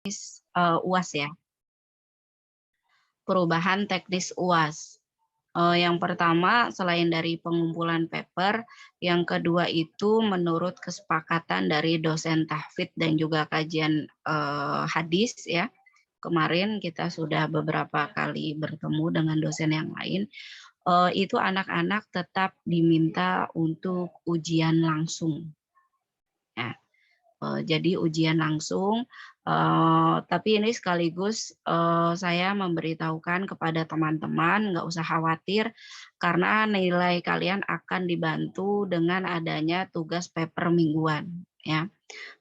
UAS ya. Perubahan teknis UAS. Yang pertama, selain dari pengumpulan paper, yang kedua itu menurut kesepakatan dari dosen tahfidz dan juga kajian hadis ya. Kemarin kita sudah beberapa kali bertemu dengan dosen yang lain. Itu anak-anak tetap diminta untuk ujian langsung. Ya. Jadi ujian langsung, tapi ini sekaligus saya memberitahukan kepada teman-teman nggak usah khawatir karena nilai kalian akan dibantu dengan adanya tugas paper mingguan ya.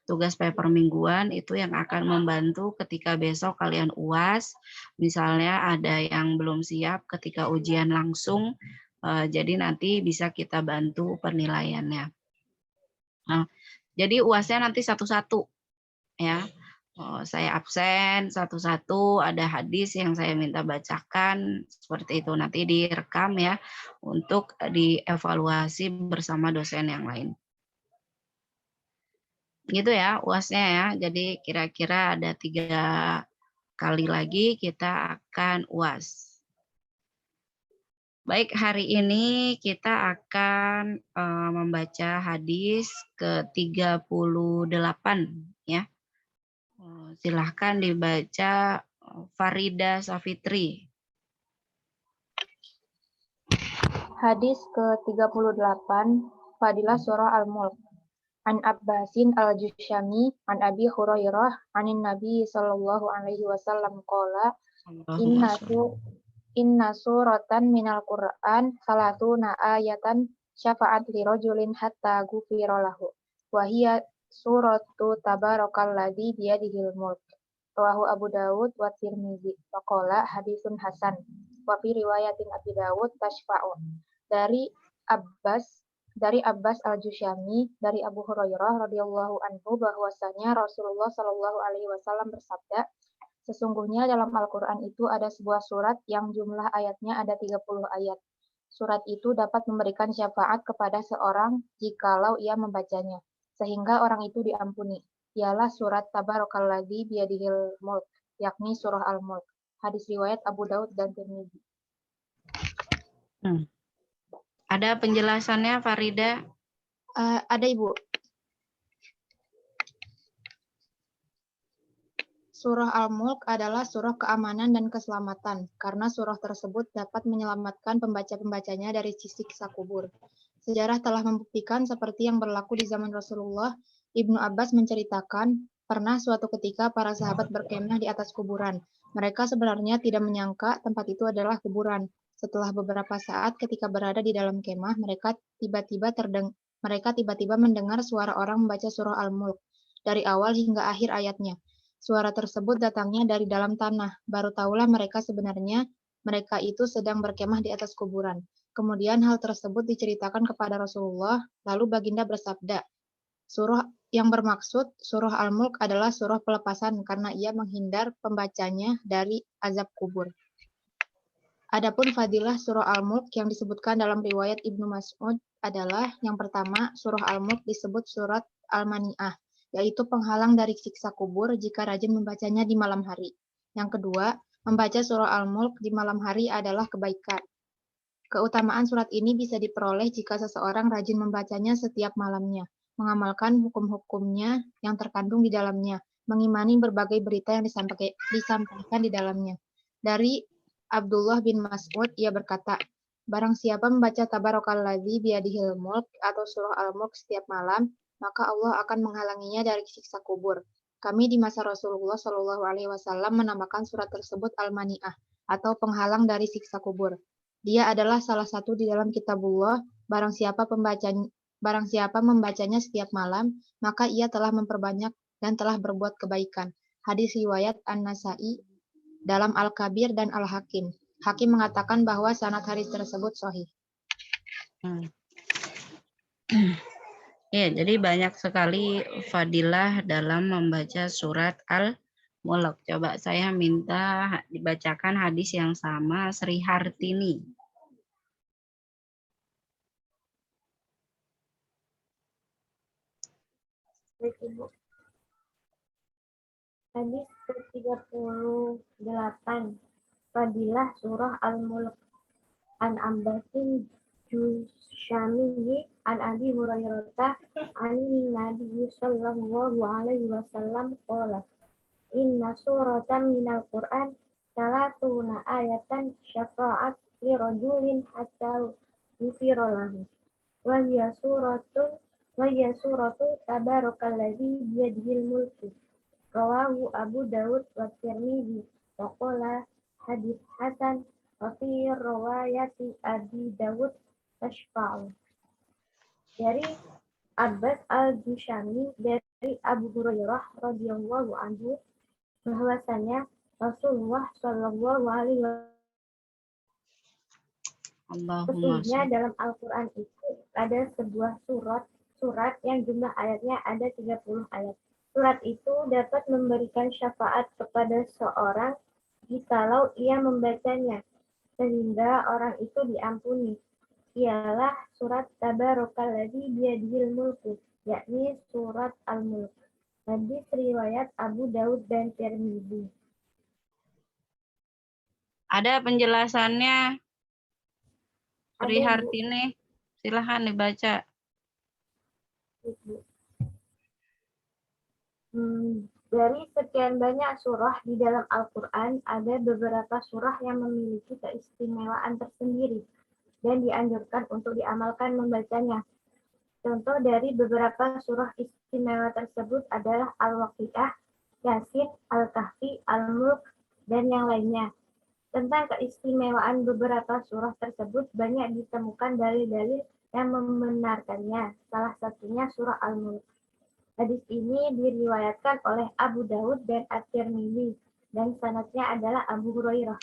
Tugas paper mingguan itu yang akan membantu ketika besok kalian UAS, misalnya ada yang belum siap ketika ujian langsung, jadi nanti bisa kita bantu penilaiannya. Nah, jadi UAS-nya nanti satu-satu ya. Saya absen satu-satu, ada hadis yang saya minta bacakan, seperti itu. Nanti direkam ya, untuk dievaluasi bersama dosen yang lain. Gitu ya UAS-nya ya, jadi kira-kira ada 3 kali lagi kita akan UAS. Baik, hari ini kita akan membaca hadis ke-38 ya. Silahkan dibaca Farida Safitri. Hadis ke-38, Fadilah Surah Al-Mulk. An Abbasin Al-Jushami, An Abi Hurairah, Anin Nabi Sallallahu Alaihi Wasallam Qala, Inna suratan minal Qur'an salatuna ayatan syafa'at li rajulin hatta ghufira lahu. Wa hiya suratu tabarakalladzi biyadihil mulk. Rawahu Abu Dawud wa Tirmizi. Wa qala hadisun hasan. Wa fi riwayatin Abi Dawud tashfa'un. Dari Abbas Al-Jushami dari Abu Hurairah radhiyallahu anhu bahwasanya Rasulullah Shallallahu alaihi wasallam bersabda, sesungguhnya dalam Al-Quran itu ada sebuah surat yang jumlah ayatnya ada 30 ayat. Surat itu dapat memberikan syafaat kepada seorang jikalau ia membacanya, sehingga orang itu diampuni. Ialah surat Tabarakalladzi biyadihil mulk, yakni surah Al-Mulk. Hadis riwayat Abu Daud dan Tirmidzi. Ada penjelasannya, Farida? Ada, Ibu. Surah Al-Mulk adalah surah keamanan dan keselamatan, karena surah tersebut dapat menyelamatkan pembaca-pembacanya dari siksa kubur. Sejarah telah membuktikan seperti yang berlaku di zaman Rasulullah. Ibnu Abbas menceritakan, pernah suatu ketika para sahabat berkemah di atas kuburan. Mereka sebenarnya tidak menyangka tempat itu adalah kuburan. Setelah beberapa saat ketika berada di dalam kemah, mereka tiba-tiba mendengar suara orang membaca surah Al-Mulk dari awal hingga akhir ayatnya. Suara tersebut datangnya dari dalam tanah. Baru tahulah mereka sebenarnya mereka itu sedang berkemah di atas kuburan. Kemudian hal tersebut diceritakan kepada Rasulullah, lalu baginda bersabda, surah yang bermaksud surah Al-Mulk adalah surah pelepasan karena ia menghindar pembacanya dari azab kubur. Adapun fadilah surah Al-Mulk yang disebutkan dalam riwayat Ibnu Mas'ud adalah yang pertama, surah Al-Mulk disebut surat Al-Mani'ah, yaitu penghalang dari siksa kubur jika rajin membacanya di malam hari. Yang kedua, membaca surah Al-Mulk di malam hari adalah kebaikan. Keutamaan surat ini bisa diperoleh jika seseorang rajin membacanya setiap malamnya, mengamalkan hukum-hukumnya yang terkandung di dalamnya, mengimani berbagai berita yang disampaikan di dalamnya. Dari Abdullah bin Mas'ud, ia berkata, barang siapa membaca Tabarakalladzi biyadihil mulk atau surah Al-Mulk setiap malam, maka Allah akan menghalanginya dari siksa kubur. Kami di masa Rasulullah Shallallahu Alaihi Wasallam menamakan surat tersebut Al-Mani'ah atau penghalang dari siksa kubur. Dia adalah salah satu di dalam kitabullah. Barang siapa membacanya setiap malam, maka ia telah memperbanyak dan telah berbuat kebaikan. Hadis riwayat An-Nasa'i dalam Al-Kabir dan Al-Hakim. Hakim mengatakan bahwa sanad hadis tersebut sahih. Ya, jadi banyak sekali fadilah dalam membaca surat Al-Mulk. Coba saya minta dibacakan hadis yang sama Sri Hartini. Baik, Ibu. Hadis 38. Fadilah Surah Al-Mulk. An Ambasin Jusyami an Abi Hurairah an Nabi sallallahu alaihi wasallam qala inna suratan minal Qur'an salatuna ayatan syafa'at li rajulin hatta yufira lahu wa hiya suratu tabarakalladzi biyadihil mulku rawahu Abu Dawud wa Tirmidzi wa qala hadits hasan wa fi riwayati Abi Dawud tashfa'u. Dari Abbas al-Jushami dari Abu Hurairah radhiyallahu anhu bahwasanya Rasulullah Shallallahu Alaihi Wasallam sesungguhnya dalam Al-Quran itu ada sebuah surat yang jumlah ayatnya ada 30 ayat. Surat itu dapat memberikan syafaat kepada seorang jikalau ia membacanya, sehingga orang itu diampuni. Ialah surat Tabarakalladzi biyadihil mulku, yakni surat Al-Mulk. Hadis riwayat Abu Daud dan Tirmidzi. Ada penjelasannya, Sri Hartini, silahkan dibaca. Dari sekian banyak surah di dalam Al-Quran, ada beberapa surah yang memiliki keistimewaan tersendiri dan dianjurkan untuk diamalkan membacanya. Contoh dari beberapa surah istimewa tersebut adalah Al-Waqiah, Yasin, Al-Kahfi, Al-Mulk, dan yang lainnya. Tentang keistimewaan beberapa surah tersebut banyak ditemukan dalil-dalil yang membenarkannya. Salah satunya surah Al-Mulk. Hadis ini diriwayatkan oleh Abu Daud dan At-Tirmidzi dan sanadnya adalah Abu Hurairah.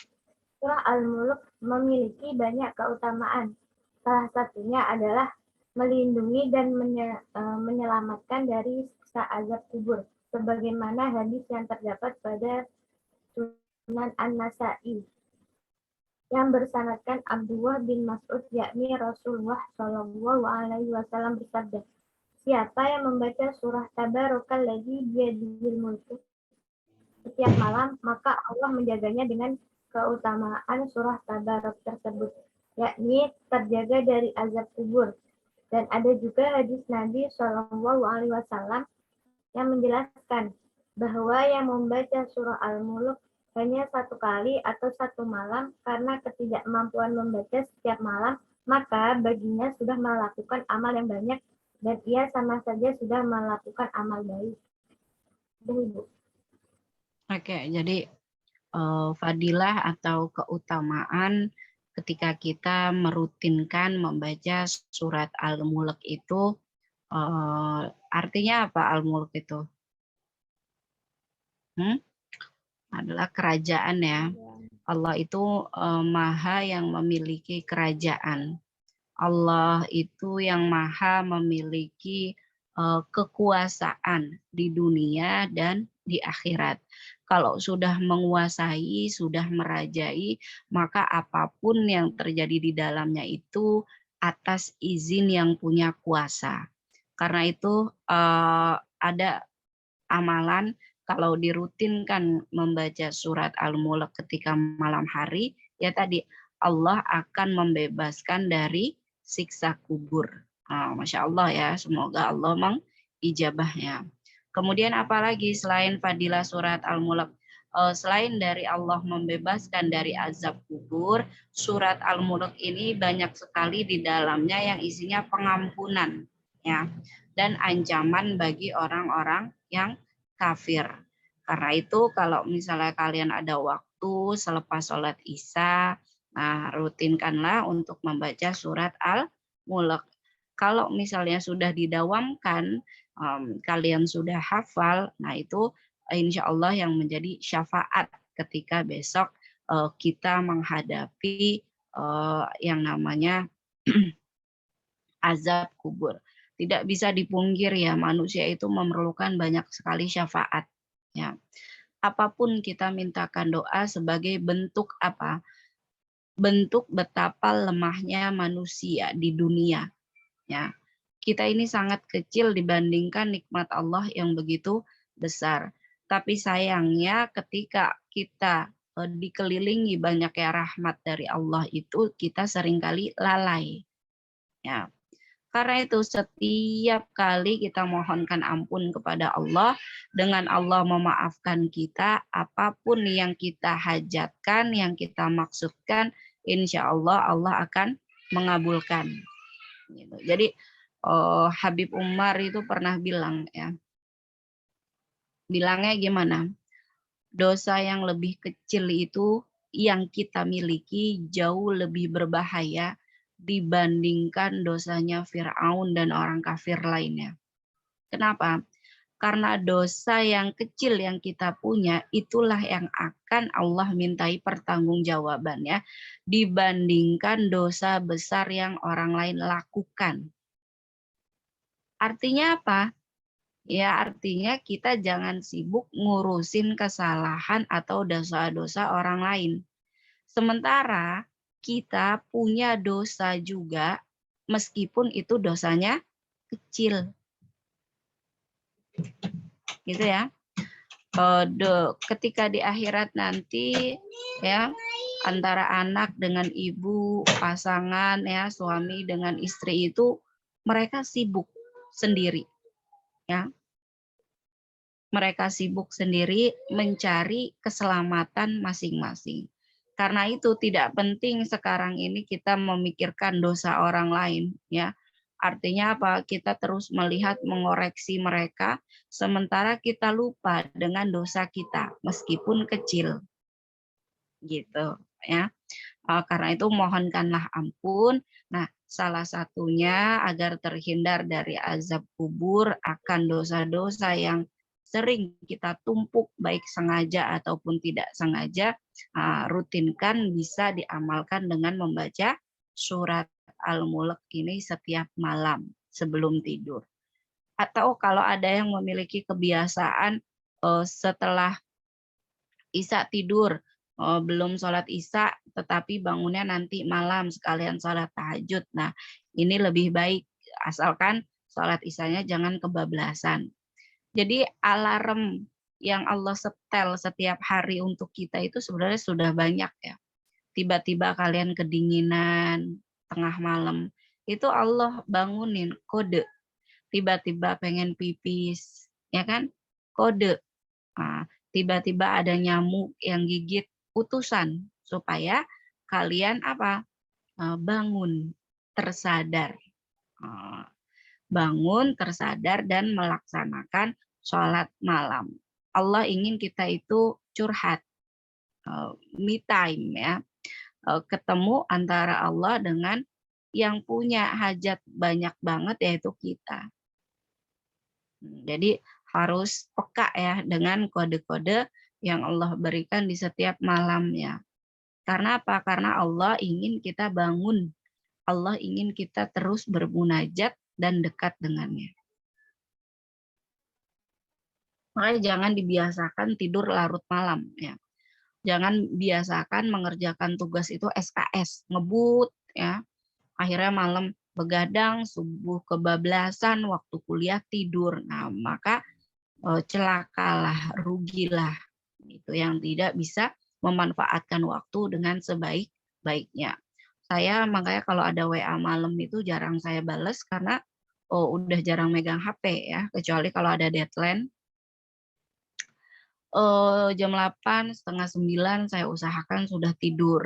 Surah Al-Mulk memiliki banyak keutamaan. Salah satunya adalah melindungi dan menyelamatkan dari siksa azab kubur, sebagaimana hadis yang terdapat pada Sunan An-Nasa'i yang bersanadkan Abdullah bin Mas'ud, yakni Rasulullah Shallallahu Alaihi Wasallam bersabda, siapa yang membaca surah Tabarakalladzi biyadihil mulku setiap malam, maka Allah menjaganya dengan keutamaan surah Tabarak tersebut, yakni terjaga dari azab kubur. Dan ada juga hadis Nabi Shallallahu Alaihi Wasallam yang menjelaskan bahwa yang membaca surah Al-Mulk hanya satu kali atau satu malam karena ketidakmampuan membaca setiap malam, maka baginya sudah melakukan amal yang banyak dan ia sama saja sudah melakukan amal baik. Oke, jadi fadilah atau keutamaan ketika kita merutinkan membaca surat Al-Mulk itu, artinya apa Al-Mulk itu? Adalah kerajaan ya. Allah itu maha yang memiliki kerajaan. Allah itu yang maha memiliki kekuasaan di dunia dan di akhirat. Kalau sudah menguasai, sudah merajai, maka apapun yang terjadi di dalamnya itu atas izin yang punya kuasa. Karena itu ada amalan kalau dirutinkan membaca surat Al-Mulk ketika malam hari, ya tadi Allah akan membebaskan dari siksa kubur. Masya Allah ya, semoga Allah mengijabahnya. Kemudian apalagi selain fadilah surat Al-Mulk, selain dari Allah membebaskan dari azab kubur, surat Al-Mulk ini banyak sekali di dalamnya yang isinya pengampunan, ya, dan ancaman bagi orang-orang yang kafir. Karena itu kalau misalnya kalian ada waktu selepas sholat Isya, nah, rutinkanlah untuk membaca surat Al-Mulk. Kalau misalnya sudah didawamkan, kalian sudah hafal, nah itu insya Allah yang menjadi syafaat ketika besok kita menghadapi yang namanya azab kubur. Tidak bisa dipungkir ya, manusia itu memerlukan banyak sekali syafaat. Ya. Apapun kita mintakan doa sebagai bentuk apa? Bentuk betapa lemahnya manusia di dunia. Ya, kita ini sangat kecil dibandingkan nikmat Allah yang begitu besar. Tapi sayangnya ketika kita dikelilingi banyaknya rahmat dari Allah itu kita seringkali lalai. Ya. Karena itu setiap kali kita mohonkan ampun kepada Allah, dengan Allah memaafkan kita, apapun yang kita hajatkan, yang kita maksudkan, insya Allah Allah akan mengabulkan. Gitu. Jadi Habib Umar itu pernah bilang ya, bilangnya gimana? Dosa yang lebih kecil itu yang kita miliki jauh lebih berbahaya dibandingkan dosanya Fir'aun dan orang kafir lainnya. Kenapa? Karena dosa yang kecil yang kita punya itulah yang akan Allah mintai pertanggungjawabannya dibandingkan dosa besar yang orang lain lakukan. Artinya apa? Ya artinya kita jangan sibuk ngurusin kesalahan atau dosa-dosa orang lain. Sementara kita punya dosa juga meskipun itu dosanya kecil. Gitu ya. Ketika di akhirat nanti ya antara anak dengan ibu, pasangan ya, suami dengan istri itu mereka sibuk sendiri. Ya. Mereka sibuk sendiri mencari keselamatan masing-masing. Karena itu tidak penting sekarang ini kita memikirkan dosa orang lain ya. Artinya apa? Kita terus melihat mengoreksi mereka sementara kita lupa dengan dosa kita meskipun kecil. Gitu ya. Karena itu mohonkanlah ampun. Nah, salah satunya agar terhindar dari azab kubur akan dosa-dosa yang sering kita tumpuk baik sengaja ataupun tidak sengaja, rutinkan bisa diamalkan dengan membaca surat Al-Mulk ini setiap malam sebelum tidur. Atau kalau ada yang memiliki kebiasaan setelah Isya tidur, belum sholat Isya tetapi bangunnya nanti malam sekalian sholat tahajud. Nah, ini lebih baik asalkan sholat Isyanya jangan kebablasan. Jadi alarm yang Allah setel setiap hari untuk kita itu sebenarnya sudah banyak ya. Tiba-tiba kalian kedinginan tengah malam, itu Allah bangunin kode. Tiba-tiba pengen pipis, ya kan? Kode. Tiba-tiba ada nyamuk yang gigit, utusan supaya kalian apa? Bangun, tersadar. Bangun, tersadar dan melaksanakan sholat malam. Allah ingin kita itu curhat, me time ya, ketemu antara Allah dengan yang punya hajat banyak banget yaitu kita. Jadi harus peka ya dengan kode-kode yang Allah berikan di setiap malamnya. Karena apa? Karena Allah ingin kita bangun. Allah ingin kita terus bermunajat dan dekat dengannya. Makanya jangan dibiasakan tidur larut malam ya. Jangan biasakan mengerjakan tugas itu SKS, ngebut ya. Akhirnya malam begadang, subuh kebablasan, waktu kuliah tidur. Nah, maka celakalah, rugilah itu yang tidak bisa memanfaatkan waktu dengan sebaik-baiknya. Saya makanya kalau ada WA malam itu jarang saya bales karena udah jarang megang HP ya, kecuali kalau ada deadline. Jam 8, setengah 9 saya usahakan sudah tidur.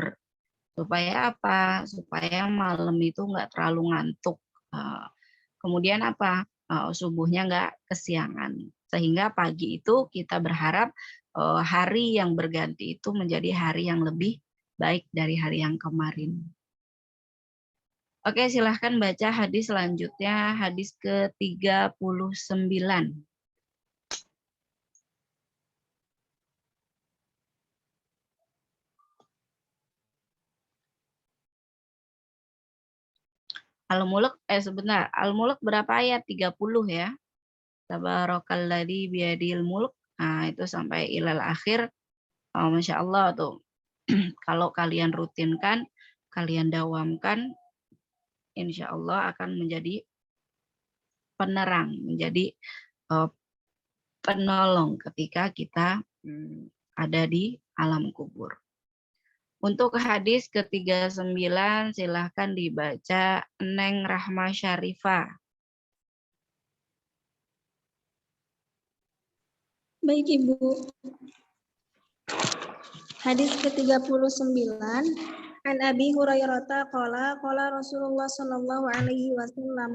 Supaya apa? Supaya malam itu nggak terlalu ngantuk. Kemudian apa? Subuhnya nggak kesiangan. Sehingga pagi itu kita berharap hari yang berganti itu menjadi hari yang lebih baik dari hari yang kemarin. Oke, silahkan baca hadis selanjutnya, hadis ke-39. Al-Mulk, sebentar, Al-Mulk berapa ayat? 30 ya. Tabarakalladzi biyadil mulk. Nah, itu sampai ilal akhir. Masya Allah tuh. Kalau kalian rutinkan, kalian dawamkan, insya Allah akan menjadi penerang, menjadi penolong ketika kita ada di alam kubur. Untuk hadis ke-39 silahkan dibaca Neng Rahma Syarifah. Baik Ibu. Hadis ke-39 An Abi Hurairah qala Rasulullah sallallahu alaihi wasallam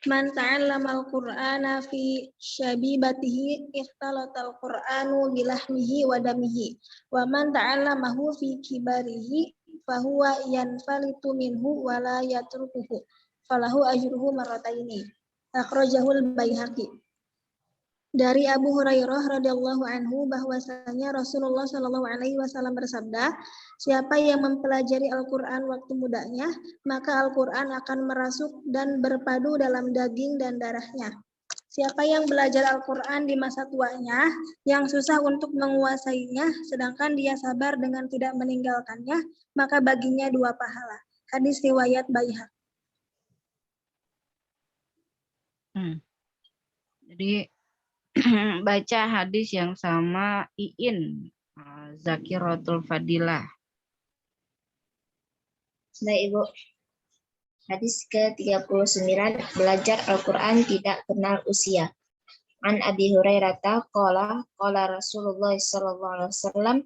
man ta'allama al-Qur'ana fi syabibatihi ikhtalatal Qur'anu bilahmihi wa damihi wa man ta'allamahu fi kibarihi fahuwa yanfalitu minhu wa la yatrukuhu falahu ajruhu marrataini akhrajahul Baihaqi. Dari Abu Hurairah radhiyallahu anhu bahwasanya Rasulullah Shallallahu alaihi wasallam bersabda, siapa yang mempelajari Al-Qur'an waktu mudanya, maka Al-Qur'an akan merasuk dan berpadu dalam daging dan darahnya. Siapa yang belajar Al-Qur'an di masa tuanya, yang susah untuk menguasainya, sedangkan dia sabar dengan tidak meninggalkannya, maka baginya 2 pahala. Hadis riwayat Baihaqi. Jadi baca hadis yang sama Iin, Zakiratul Fadilah. Baik Ibu. Hadis ke-39, belajar Al-Quran tidak kenal usia. An Abi Hurairah qala Rasulullah sallallahu alaihi wasallam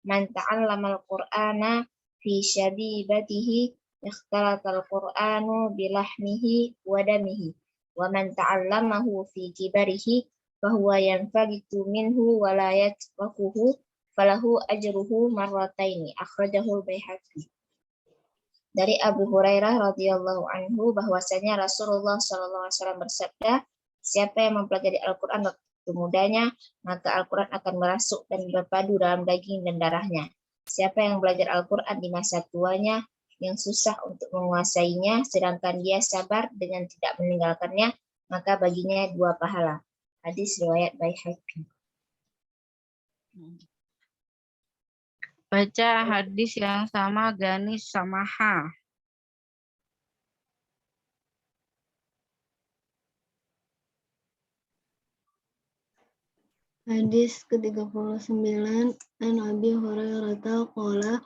man ta'allama al-Qur'ana fi syabibatihi ikhtalatal Qur'anu bilahmihi wa damihi wa man ta'allamahu fi kibarihi fahuwa yanfalitu minhu wa la yatrukuhu falahu ajruhu marrataini akhrajahul Baihaqi. Dari Abu Hurairah radhiyallahu anhu bahwasanya Rasulullah sallallahu alaihi wasallam bersabda, siapa yang mempelajari Al-Qur'an waktu mudanya, maka Al-Qur'an akan merasuk dan berpadu dalam daging dan darahnya. Siapa yang belajar Al-Qur'an di masa tuanya, yang susah untuk menguasainya, sedangkan dia sabar dengan tidak meninggalkannya, maka baginya 2 pahala. Hadis riwayat Baihaqi. Baca hadis yang sama Ganis Samaha. Hadis ke-39 An Abi Hurairah qala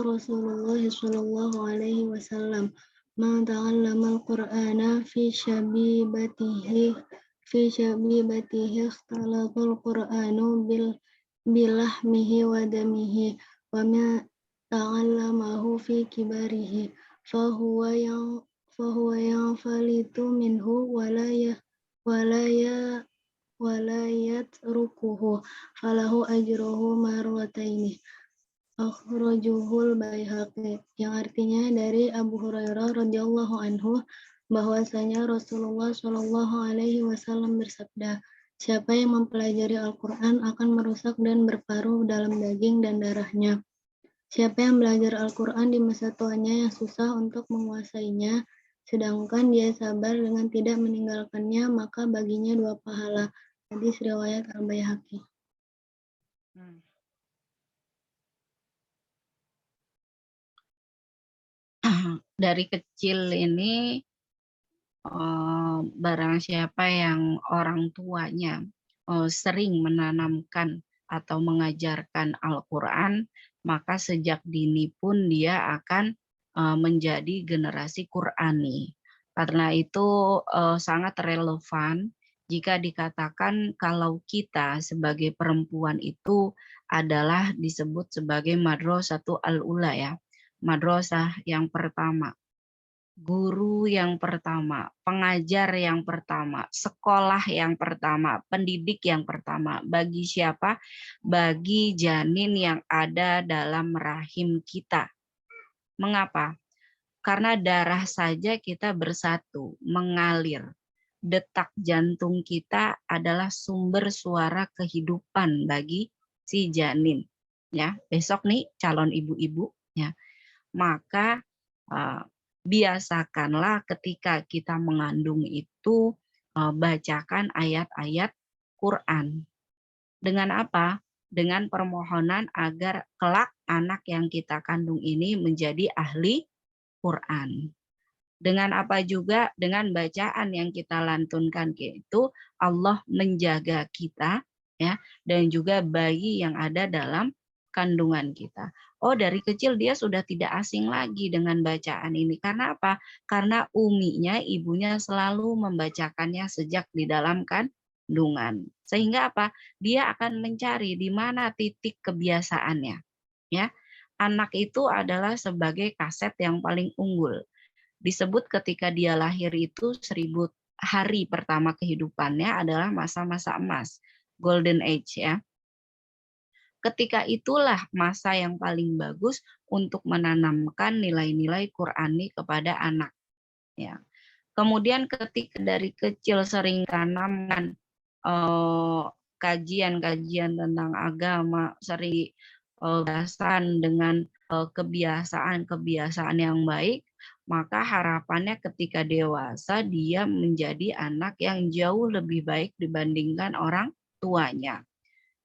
Rasulullah sallallahu alaihi wasallam man ta'allama al-Qur'ana fi syabibatihi ikhtalatal Qur'anu bilahmihi wa damihi wa ma ta'allamahu fi kibarihi fahuwa yanfalitu minhu wa la yatrukuhu falahu ajruhu marrataini akhrajuhul Baihaqi, yang artinya dari Abu Hurairah radhiyallahu anhu bahwasanya Rasulullah Shallallahu alaihi wasallam bersabda, siapa yang mempelajari Al-Qur'an akan merusak dan berparuh dalam daging dan darahnya. Siapa yang belajar Al-Qur'an di masa tuanya yang susah untuk menguasainya, sedangkan dia sabar dengan tidak meninggalkannya, maka baginya 2 pahala. Hadis riwayat Al-Baihaqi. Dari kecil ini barang siapa yang orang tuanya sering menanamkan atau mengajarkan Al-Qur'an, maka sejak dini pun dia akan menjadi generasi Qur'ani. Karena itu sangat relevan jika dikatakan kalau kita sebagai perempuan itu adalah disebut sebagai madrasatul al-ula ya. Madrasah yang pertama, guru yang pertama, pengajar yang pertama, sekolah yang pertama, pendidik yang pertama. Bagi siapa? Bagi janin yang ada dalam rahim kita. Mengapa? Karena darah saja kita bersatu, mengalir. Detak jantung kita adalah sumber suara kehidupan bagi si janin. Ya, besok nih calon ibu-ibu ya. Maka biasakanlah ketika kita mengandung itu bacakan ayat-ayat Quran. Dengan apa? Dengan permohonan agar kelak anak yang kita kandung ini menjadi ahli Quran. Dengan apa juga? Dengan bacaan yang kita lantunkan itu Allah menjaga kita ya, dan juga bayi yang ada dalam kandungan kita. Oh, dari kecil dia sudah tidak asing lagi dengan bacaan ini. Karena apa? Karena uminya, ibunya selalu membacakannya sejak di dalam kandungan. Sehingga apa? Dia akan mencari di mana titik kebiasaannya. Ya, anak itu adalah sebagai kaset yang paling unggul. Disebut ketika dia lahir itu 1000 hari pertama kehidupannya adalah masa-masa emas, golden age ya. Ketika itulah masa yang paling bagus untuk menanamkan nilai-nilai Qur'ani kepada anak ya. Kemudian ketika dari kecil sering tanamkan kajian-kajian tentang agama, sering bahasan dengan kebiasaan-kebiasaan yang baik, maka harapannya ketika dewasa dia menjadi anak yang jauh lebih baik dibandingkan orang tuanya.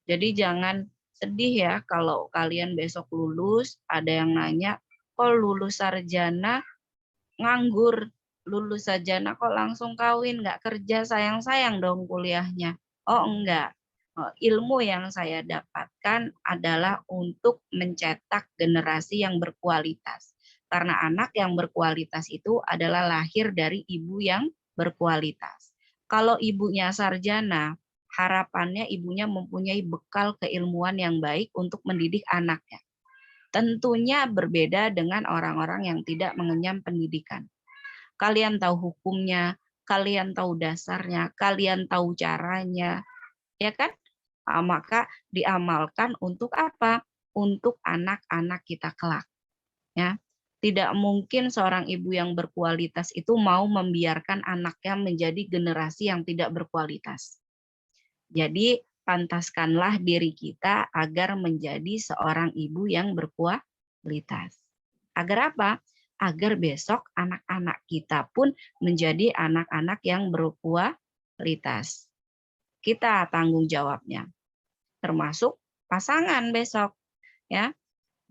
Jadi jangan sedih ya kalau kalian besok lulus, ada yang nanya, kok lulus sarjana nganggur, lulus sarjana kok langsung kawin, nggak kerja, sayang-sayang dong kuliahnya. Oh enggak, ilmu yang saya dapatkan adalah untuk mencetak generasi yang berkualitas. Karena anak yang berkualitas itu adalah lahir dari ibu yang berkualitas. Kalau ibunya sarjana, harapannya ibunya mempunyai bekal keilmuan yang baik untuk mendidik anaknya. Tentunya berbeda dengan orang-orang yang tidak mengenyam pendidikan. Kalian tahu hukumnya, kalian tahu dasarnya, kalian tahu caranya, ya kan? Maka diamalkan untuk apa? Untuk anak-anak kita kelak. Ya. Tidak mungkin seorang ibu yang berkualitas itu mau membiarkan anaknya menjadi generasi yang tidak berkualitas. Jadi pantaskanlah diri kita agar menjadi seorang ibu yang berkualitas. Agar apa? Agar besok anak-anak kita pun menjadi anak-anak yang berkualitas. Kita tanggung jawabnya, termasuk pasangan besok. Ya,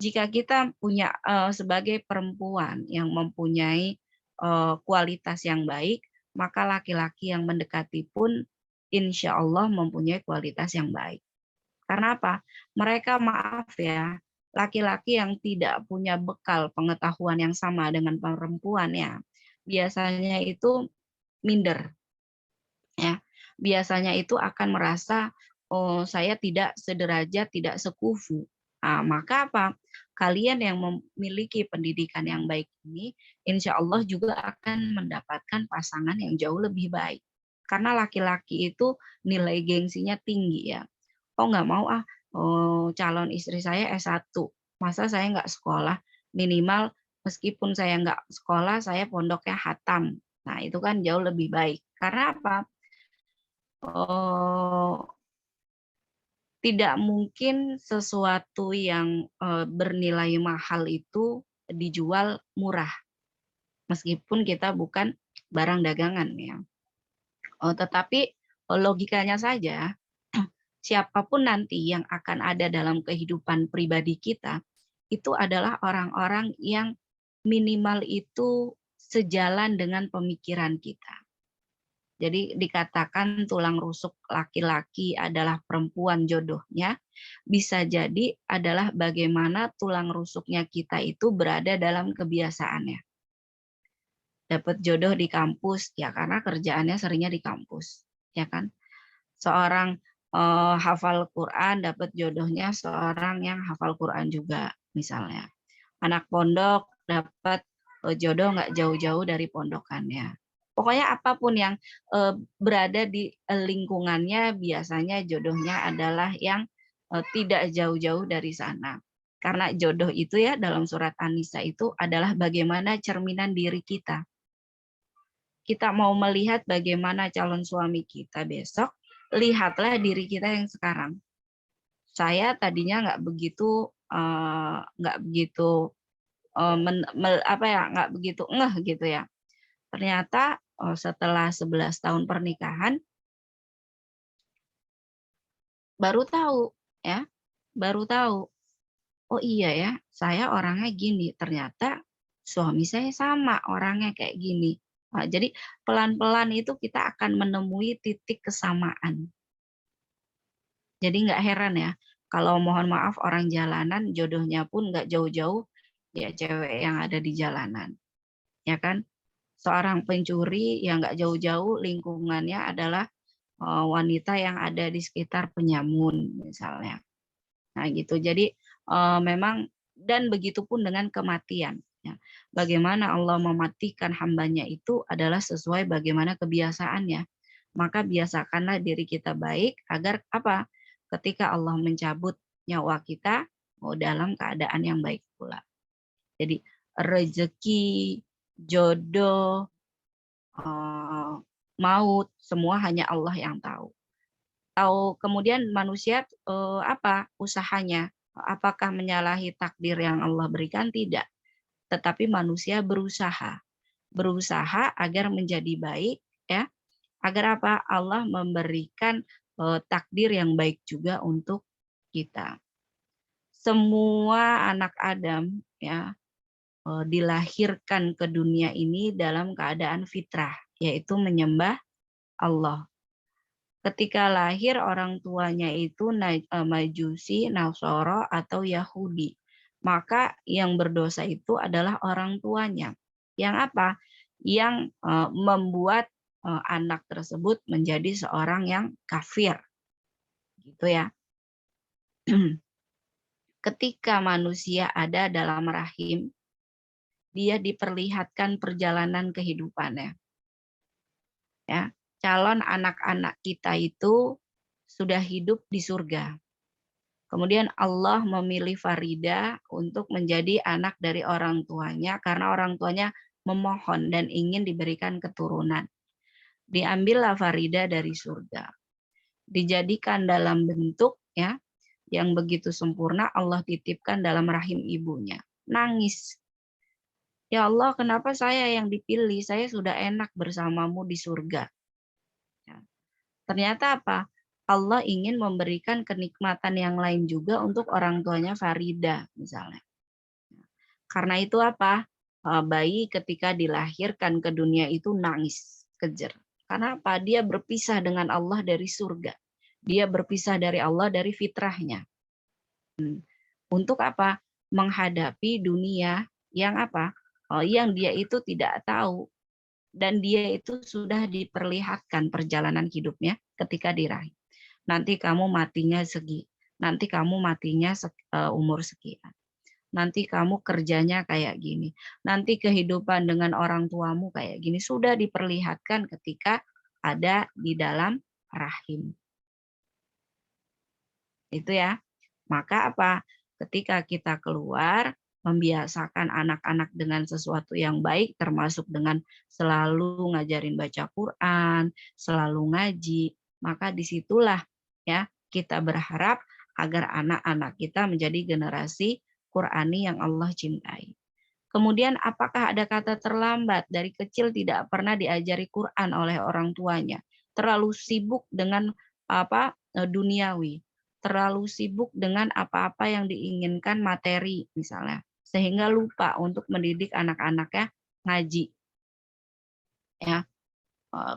jika kita punya sebagai perempuan yang mempunyai kualitas yang baik, maka laki-laki yang mendekati pun insya Allah mempunyai kualitas yang baik. Karena apa? Mereka maaf ya, laki-laki yang tidak punya bekal pengetahuan yang sama dengan perempuan ya, biasanya itu minder. Ya, biasanya itu akan merasa, oh saya tidak sederajat, tidak sekufu. Nah, maka apa? Kalian yang memiliki pendidikan yang baik ini, insya Allah juga akan mendapatkan pasangan yang jauh lebih baik. Karena laki-laki itu nilai gengsinya tinggi ya. Oh nggak mau calon istri saya S1. Masa saya nggak sekolah? Minimal meskipun saya nggak sekolah, saya pondoknya hatam. Nah itu kan jauh lebih baik. Karena apa? Tidak mungkin sesuatu yang bernilai mahal itu dijual murah, meskipun kita bukan barang dagangan ya. Tetapi logikanya saja, siapapun nanti yang akan ada dalam kehidupan pribadi kita, itu adalah orang-orang yang minimal itu sejalan dengan pemikiran kita. Jadi dikatakan tulang rusuk laki-laki adalah perempuan jodohnya, bisa jadi adalah bagaimana tulang rusuknya kita itu berada dalam kebiasaannya. Dapat jodoh di kampus, ya karena kerjaannya seringnya di kampus, ya kan? Seorang hafal Quran dapat jodohnya seorang yang hafal Quran juga, misalnya. Anak pondok dapat jodoh nggak jauh-jauh dari pondokannya. Pokoknya apapun yang berada di lingkungannya biasanya jodohnya adalah yang tidak jauh-jauh dari sana. Karena jodoh itu ya dalam surat An-Nisa itu adalah bagaimana cerminan diri kita. Kita mau melihat bagaimana calon suami kita besok, lihatlah diri kita yang sekarang. Saya tadinya nggak begitu nggak begitu ngeh gitu ya. Ternyata setelah 11 tahun pernikahan baru tahu oh iya ya, saya orangnya gini. Ternyata suami saya sama orangnya kayak gini. Nah, jadi pelan-pelan itu kita akan menemui titik kesamaan. Jadi nggak heran ya, kalau mohon maaf orang jalanan jodohnya pun nggak jauh-jauh ya cewek yang ada di jalanan, ya kan? Seorang pencuri yang nggak jauh-jauh lingkungannya adalah wanita yang ada di sekitar penyamun misalnya. Nah gitu. Jadi memang dan begitupun dengan kematian. Ya. Bagaimana Allah mematikan hambanya itu adalah sesuai bagaimana kebiasaannya. Maka biasakanlah diri kita baik agar apa? Ketika Allah mencabut nyawa kita, dalam keadaan yang baik pula. Jadi rezeki, jodoh, maut, semua hanya Allah yang tahu. Kemudian manusia apa usahanya? Apakah menyalahi takdir yang Allah berikan? Tidak. Tetapi manusia berusaha agar menjadi baik, ya. Agar apa? Allah memberikan takdir yang baik juga untuk kita. Semua anak Adam, ya, dilahirkan ke dunia ini dalam keadaan fitrah, yaitu menyembah Allah. Ketika lahir orang tuanya itu Majusi, Nasoro, atau Yahudi. Maka yang berdosa itu adalah orang tuanya. Yang apa? Yang membuat anak tersebut menjadi seorang yang kafir. Gitu ya. Ketika manusia ada dalam rahim, dia diperlihatkan perjalanan kehidupannya. Ya. Calon anak-anak kita itu sudah hidup di surga. Kemudian Allah memilih Farida untuk menjadi anak dari orang tuanya karena orang tuanya memohon dan ingin diberikan keturunan. Diambillah Farida dari surga. Dijadikan dalam bentuk ya yang begitu sempurna, Allah titipkan dalam rahim ibunya. Nangis. Ya Allah, kenapa saya yang dipilih? Saya sudah enak bersamamu di surga. Ternyata apa? Allah ingin memberikan kenikmatan yang lain juga untuk orang tuanya Farida misalnya. Karena itu apa? Bayi ketika dilahirkan ke dunia itu nangis kejer. Karena apa? Dia berpisah dengan Allah dari surga. Dia berpisah dari Allah dari fitrahnya. Untuk apa? Menghadapi dunia yang apa? Yang dia itu tidak tahu. Dan dia itu sudah diperlihatkan perjalanan hidupnya ketika di rahim. Nanti kamu matinya segi, nanti kamu matinya umur sekian. Nanti kamu kerjanya kayak gini. Nanti kehidupan dengan orang tuamu kayak gini. Sudah diperlihatkan ketika ada di dalam rahim. Itu ya. Maka apa? Ketika kita keluar, membiasakan anak-anak dengan sesuatu yang baik, termasuk dengan selalu ngajarin baca Quran, selalu ngaji, maka disitulah ya kita berharap agar anak-anak kita menjadi generasi Qurani yang Allah cintai. Kemudian apakah ada kata terlambat? Dari kecil tidak pernah diajari Quran oleh orang tuanya. Terlalu sibuk dengan duniawi. Terlalu sibuk dengan apa-apa yang diinginkan materi misalnya. Sehingga lupa untuk mendidik anak-anaknya ngaji. Ya.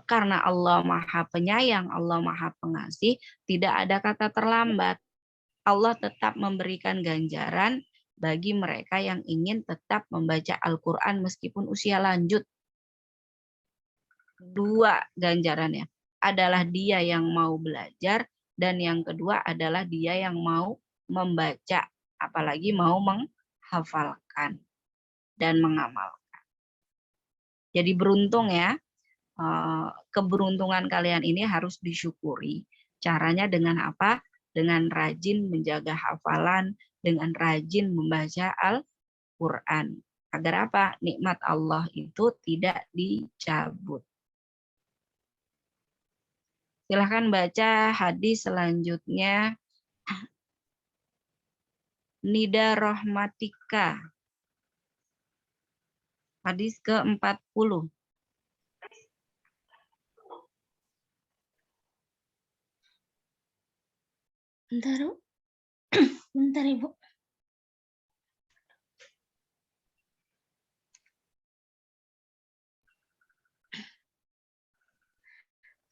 Karena Allah Maha Penyayang, Allah Maha Pengasih, tidak ada kata terlambat. Allah tetap memberikan ganjaran bagi mereka yang ingin tetap membaca Al-Quran meskipun usia lanjut. Dua ganjarannya adalah dia yang mau belajar dan yang kedua adalah dia yang mau membaca, apalagi mau menghafalkan dan mengamalkan. Jadi beruntung ya, keberuntungan kalian ini harus disyukuri. Caranya dengan apa? Dengan rajin menjaga hafalan, dengan rajin membaca Al-Quran. Agar apa? Nikmat Allah itu tidak dicabut. Silahkan baca hadis selanjutnya. Nida Rahmatika. Hadis ke-40. Bentar Ibu.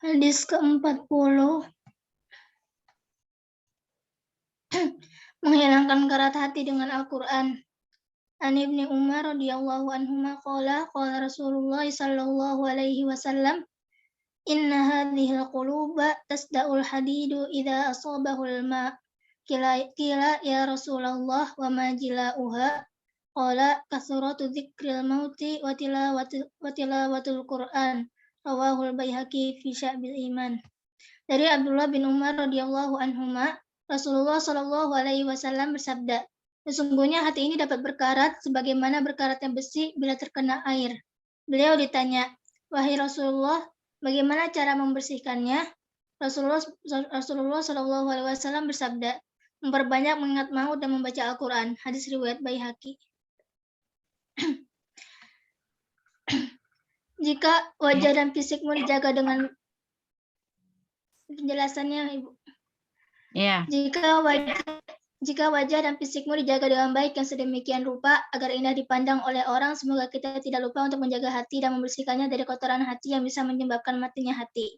Hadis ke-40. Menghilangkan karat hati dengan Al-Quran. An Ibni Umar radhiyallahu anhuma qala Rasulullah sallallahu alaihi wasallam, inna hadhil quluba tasda'ul hadidu idza asabahul ma. Kila ya Rasulullah wa ma jila'uha. Qala kasratu dzikril mauti wa tilawatul Qur'an. Rawahul Baihaqi fi Sya'bil Iman. Dari Abdullah bin Umar radhiyallahu anhuma, Rasulullah shallallahu alaihi wasallam bersabda, sesungguhnya hati ini dapat berkarat sebagaimana berkaratnya besi bila terkena air. Beliau ditanya, wahai Rasulullah, bagaimana cara membersihkannya? Rasulullah shallallahu alaihi wasallam bersabda, memperbanyak mengingat maut dan membaca Al-Quran. Hadis riwayat Baihaqi. Jika wajah dan fisikmu dijaga dengan penjelasannya, Ibu. Ya. Jika wajah dan fisikmu dijaga dengan baik yang sedemikian rupa agar indah dipandang oleh orang, semoga kita tidak lupa untuk menjaga hati dan membersihkannya dari kotoran hati yang bisa menyebabkan matinya hati.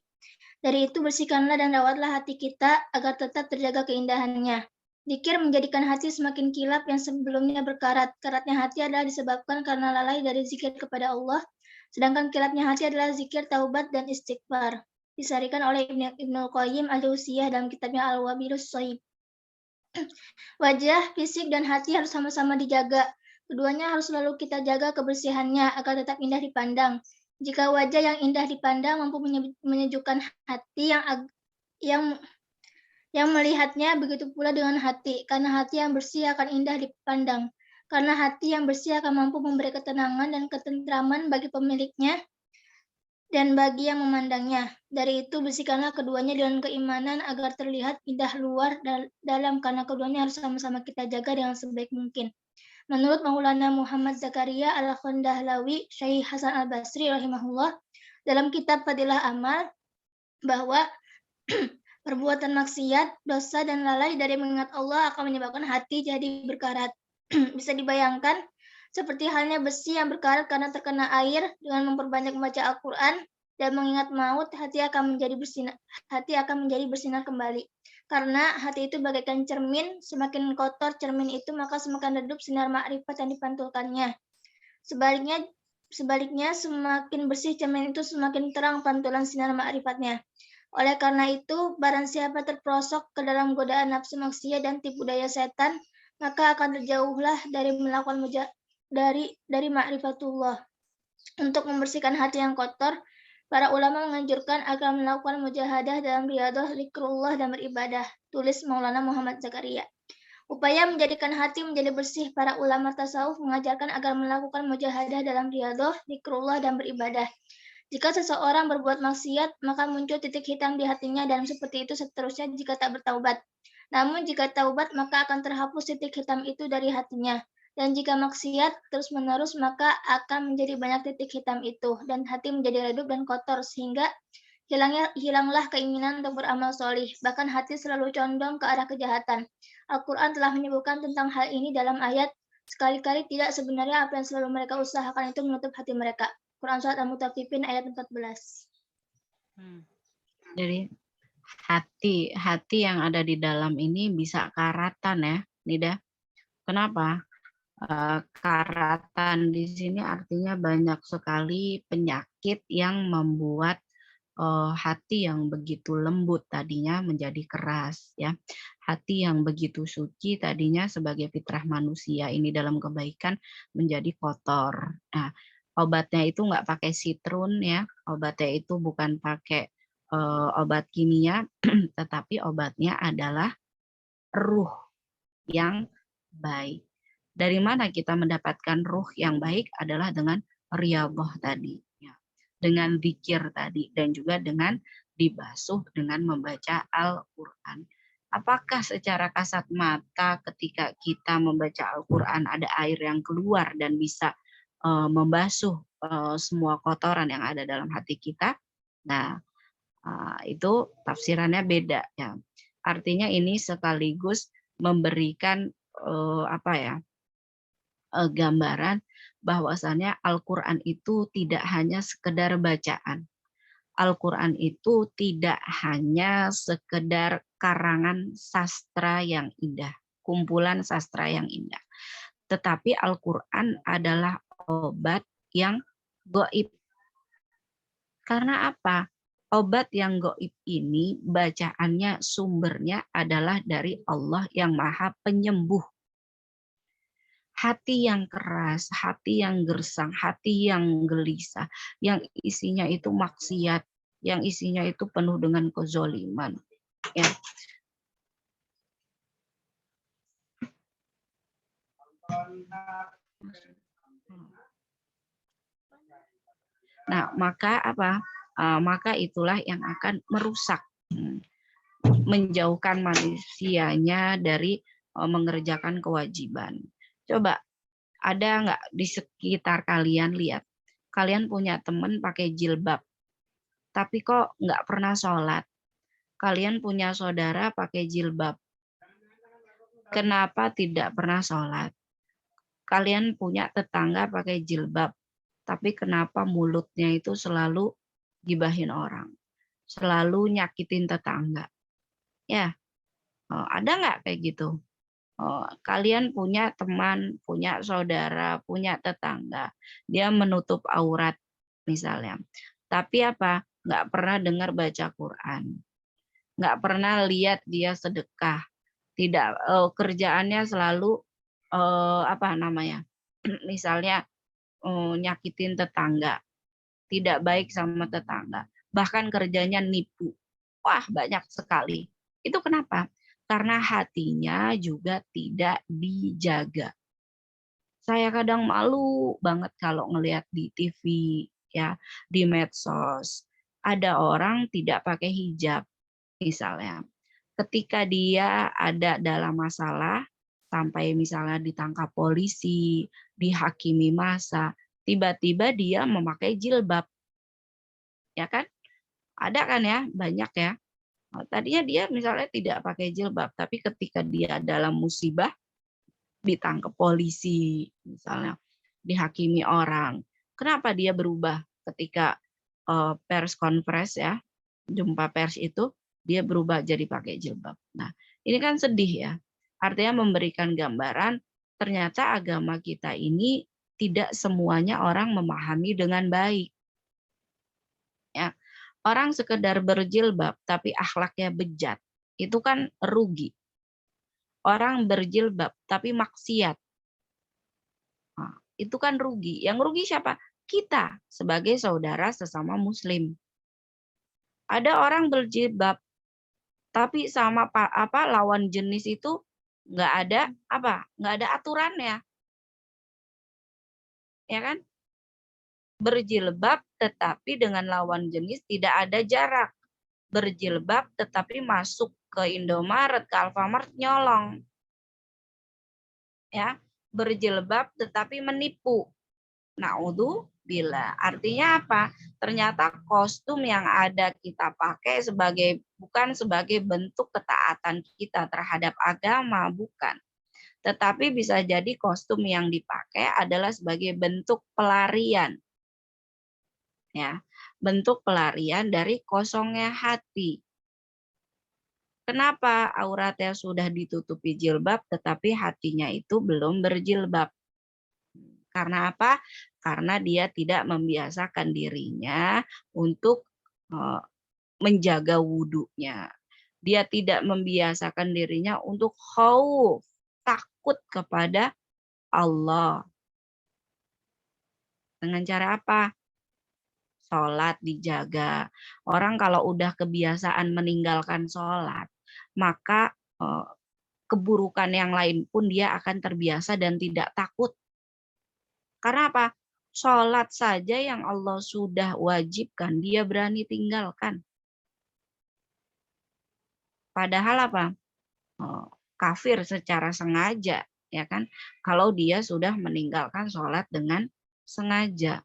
Dari itu bersihkanlah dan rawatlah hati kita agar tetap terjaga keindahannya. Dzikir menjadikan hati semakin kilap yang sebelumnya berkarat. Karatnya hati adalah disebabkan karena lalai dari zikir kepada Allah, sedangkan kilapnya hati adalah zikir, taubat, dan istighfar. Disarikan oleh Ibnu Qayyim al-Jauziyah dalam kitabnya Al-Wabilus Shaib. Wajah, fisik, dan hati harus sama-sama dijaga. Keduanya harus selalu kita jaga kebersihannya agar tetap indah dipandang. Jika wajah yang indah dipandang mampu menyejukkan hati yang melihatnya, begitu pula dengan hati. Karena hati yang bersih akan indah dipandang. Karena hati yang bersih akan mampu memberi ketenangan dan ketentraman bagi pemiliknya dan bagi yang memandangnya. Dari itu bersihkanlah keduanya dengan keimanan agar terlihat indah luar dalam, karena keduanya harus sama-sama kita jaga dengan sebaik mungkin. Menurut Maulana Muhammad Zakaria Al-Khandahlawi, Syekh Hasan Al-Basri rahimahullah, dalam kitab Fadilah Amal, bahwa perbuatan maksiat, dosa, dan lalai dari mengingat Allah akan menyebabkan hati jadi berkarat. Bisa dibayangkan, seperti halnya besi yang berkarat karena terkena air, dengan memperbanyak membaca Al-Quran dan mengingat maut, hati akan menjadi bersinar kembali. Karena hati itu bagaikan cermin, semakin kotor cermin itu, maka semakin redup sinar makrifat yang dipantulkannya. Sebaliknya, semakin bersih cermin itu, semakin terang pantulan sinar makrifatnya. Oleh karena itu, barang siapa terperosok ke dalam godaan nafsu maksiat dan tipu daya setan, maka akan terjauhlah dari melakukan dari ma'rifatullah. Untuk membersihkan hati yang kotor, para ulama menganjurkan agar melakukan mujahadah dalam riyadhah, zikrullah, dan beribadah. Tulis Maulana Muhammad Zakaria. Upaya menjadikan hati menjadi bersih, para ulama tasawuf mengajarkan agar melakukan mujahadah dalam riyadhah, zikrullah, dan beribadah. Jika seseorang berbuat maksiat, maka muncul titik hitam di hatinya, dan seperti itu seterusnya jika tak bertaubat. Namun jika taubat, maka akan terhapus titik hitam itu dari hatinya. Dan jika maksiat terus-menerus, maka akan menjadi banyak titik hitam itu, dan hati menjadi redup dan kotor, sehingga hilanglah keinginan untuk beramal solih. Bahkan hati selalu condong ke arah kejahatan. Al-Quran telah menyebutkan tentang hal ini dalam ayat, sekali-kali tidak, sebenarnya apa yang selalu mereka usahakan itu menutup hati mereka. Quran Surat Al-Mutaffifin ayat 14. Jadi hati yang ada di dalam ini bisa karatan ya, Nida. Kenapa? Karatan di sini artinya banyak sekali penyakit yang membuat hati yang begitu lembut tadinya menjadi keras ya. Hati yang begitu suci tadinya sebagai fitrah manusia ini dalam kebaikan menjadi kotor. Nah, obatnya itu nggak pakai sitrun ya, obatnya itu bukan pakai obat kimia, tetapi obatnya adalah ruh yang baik. Dari mana kita mendapatkan ruh yang baik adalah dengan riyadhah tadi, ya. Dengan zikir tadi, dan juga dengan dibasuh dengan membaca Al-Quran. Apakah secara kasat mata ketika kita membaca Al-Quran ada air yang keluar dan bisa membasuh semua kotoran yang ada dalam hati kita? Nah, itu tafsirannya beda ya. Artinya ini sekaligus memberikan gambaran bahwasannya Al-Quran itu tidak hanya sekedar bacaan. Al-Quran itu tidak hanya sekedar karangan sastra yang indah, kumpulan sastra yang indah. Tetapi Al-Quran adalah obat yang goib. Karena apa? Obat yang goib ini bacaannya sumbernya adalah dari Allah yang Maha Penyembuh. Hati yang keras, hati yang gersang, hati yang gelisah, yang isinya itu maksiat, yang isinya itu penuh dengan kezoliman. Ya. Nah, maka apa? Maka itulah yang akan merusak, menjauhkan manusianya dari mengerjakan kewajiban. Coba, ada nggak di sekitar kalian lihat, kalian punya teman pakai jilbab, tapi kok nggak pernah sholat. Kalian punya saudara pakai jilbab, kenapa tidak pernah sholat? Kalian punya tetangga pakai jilbab, tapi kenapa mulutnya itu selalu gibahin orang, selalu nyakitin tetangga? Ya, ada nggak kayak gitu? Kalian punya teman, punya saudara, punya tetangga, dia menutup aurat misalnya, tapi apa? Nggak pernah dengar baca Quran, nggak pernah lihat dia sedekah, tidak, kerjaannya selalu apa namanya? Misalnya nyakitin tetangga, tidak baik sama tetangga, bahkan kerjanya nipu. Wah, banyak sekali. Itu kenapa? Karena hatinya juga tidak dijaga. Saya kadang malu banget kalau ngelihat di TV, ya, di medsos. Ada orang tidak pakai hijab, misalnya. Ketika dia ada dalam masalah, sampai misalnya ditangkap polisi, dihakimi massa, tiba-tiba dia memakai jilbab. Ya kan? Ada kan ya? Banyak ya. Tadinya dia misalnya tidak pakai jilbab, tapi ketika dia dalam musibah, ditangkap polisi, misalnya dihakimi orang. Kenapa dia berubah ketika pers conference ya, jumpa pers itu, dia berubah jadi pakai jilbab. Nah, ini kan sedih ya. Artinya memberikan gambaran ternyata agama kita ini tidak semuanya orang memahami dengan baik. Ya. Orang sekedar berjilbab tapi akhlaknya bejat, itu kan rugi. Orang berjilbab tapi maksiat, nah, itu kan rugi. Yang rugi siapa? Kita sebagai saudara sesama muslim. Ada orang berjilbab tapi sama lawan jenis itu nggak ada aturannya, ya kan? Berjilbab tetapi dengan lawan jenis tidak ada jarak. Berjilbab tetapi masuk ke Indomaret, ke Alfamart nyolong. Ya, berjilbab tetapi menipu. Naudzubillah. Artinya apa? Ternyata kostum yang ada kita pakai bukan sebagai bentuk ketaatan kita terhadap agama, bukan. Tetapi bisa jadi kostum yang dipakai adalah sebagai bentuk pelarian. Ya, bentuk pelarian dari kosongnya hati. Kenapa auratnya sudah ditutupi jilbab tetapi hatinya itu belum berjilbab? Karena apa? Karena dia tidak membiasakan dirinya untuk menjaga wudhunya. Dia tidak membiasakan dirinya untuk khauf, takut kepada Allah. Dengan cara apa? Sholat dijaga. Orang kalau udah kebiasaan meninggalkan sholat, maka keburukan yang lain pun dia akan terbiasa dan tidak takut. Karena apa? Sholat saja yang Allah sudah wajibkan, dia berani tinggalkan. Padahal apa? Kafir secara sengaja, ya kan? Kalau dia sudah meninggalkan sholat dengan sengaja.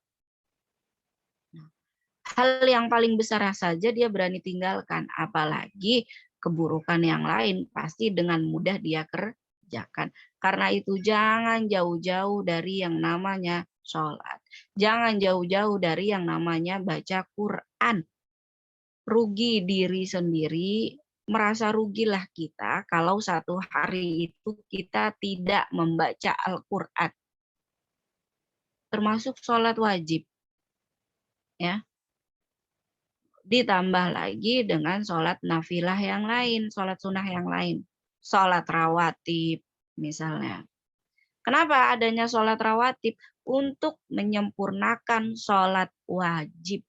Hal yang paling besar saja dia berani tinggalkan, apalagi keburukan yang lain pasti dengan mudah dia kerjakan. Karena itu jangan jauh-jauh dari yang namanya sholat. Jangan jauh-jauh dari yang namanya baca Quran. rugi diri sendiri, merasa rugilah kita kalau satu hari itu kita tidak membaca Al-Quran, termasuk sholat wajib, ya. Ditambah lagi dengan sholat nafilah yang lain, sholat sunnah yang lain, sholat rawatib misalnya. Kenapa adanya sholat rawatib? Untuk menyempurnakan sholat wajib.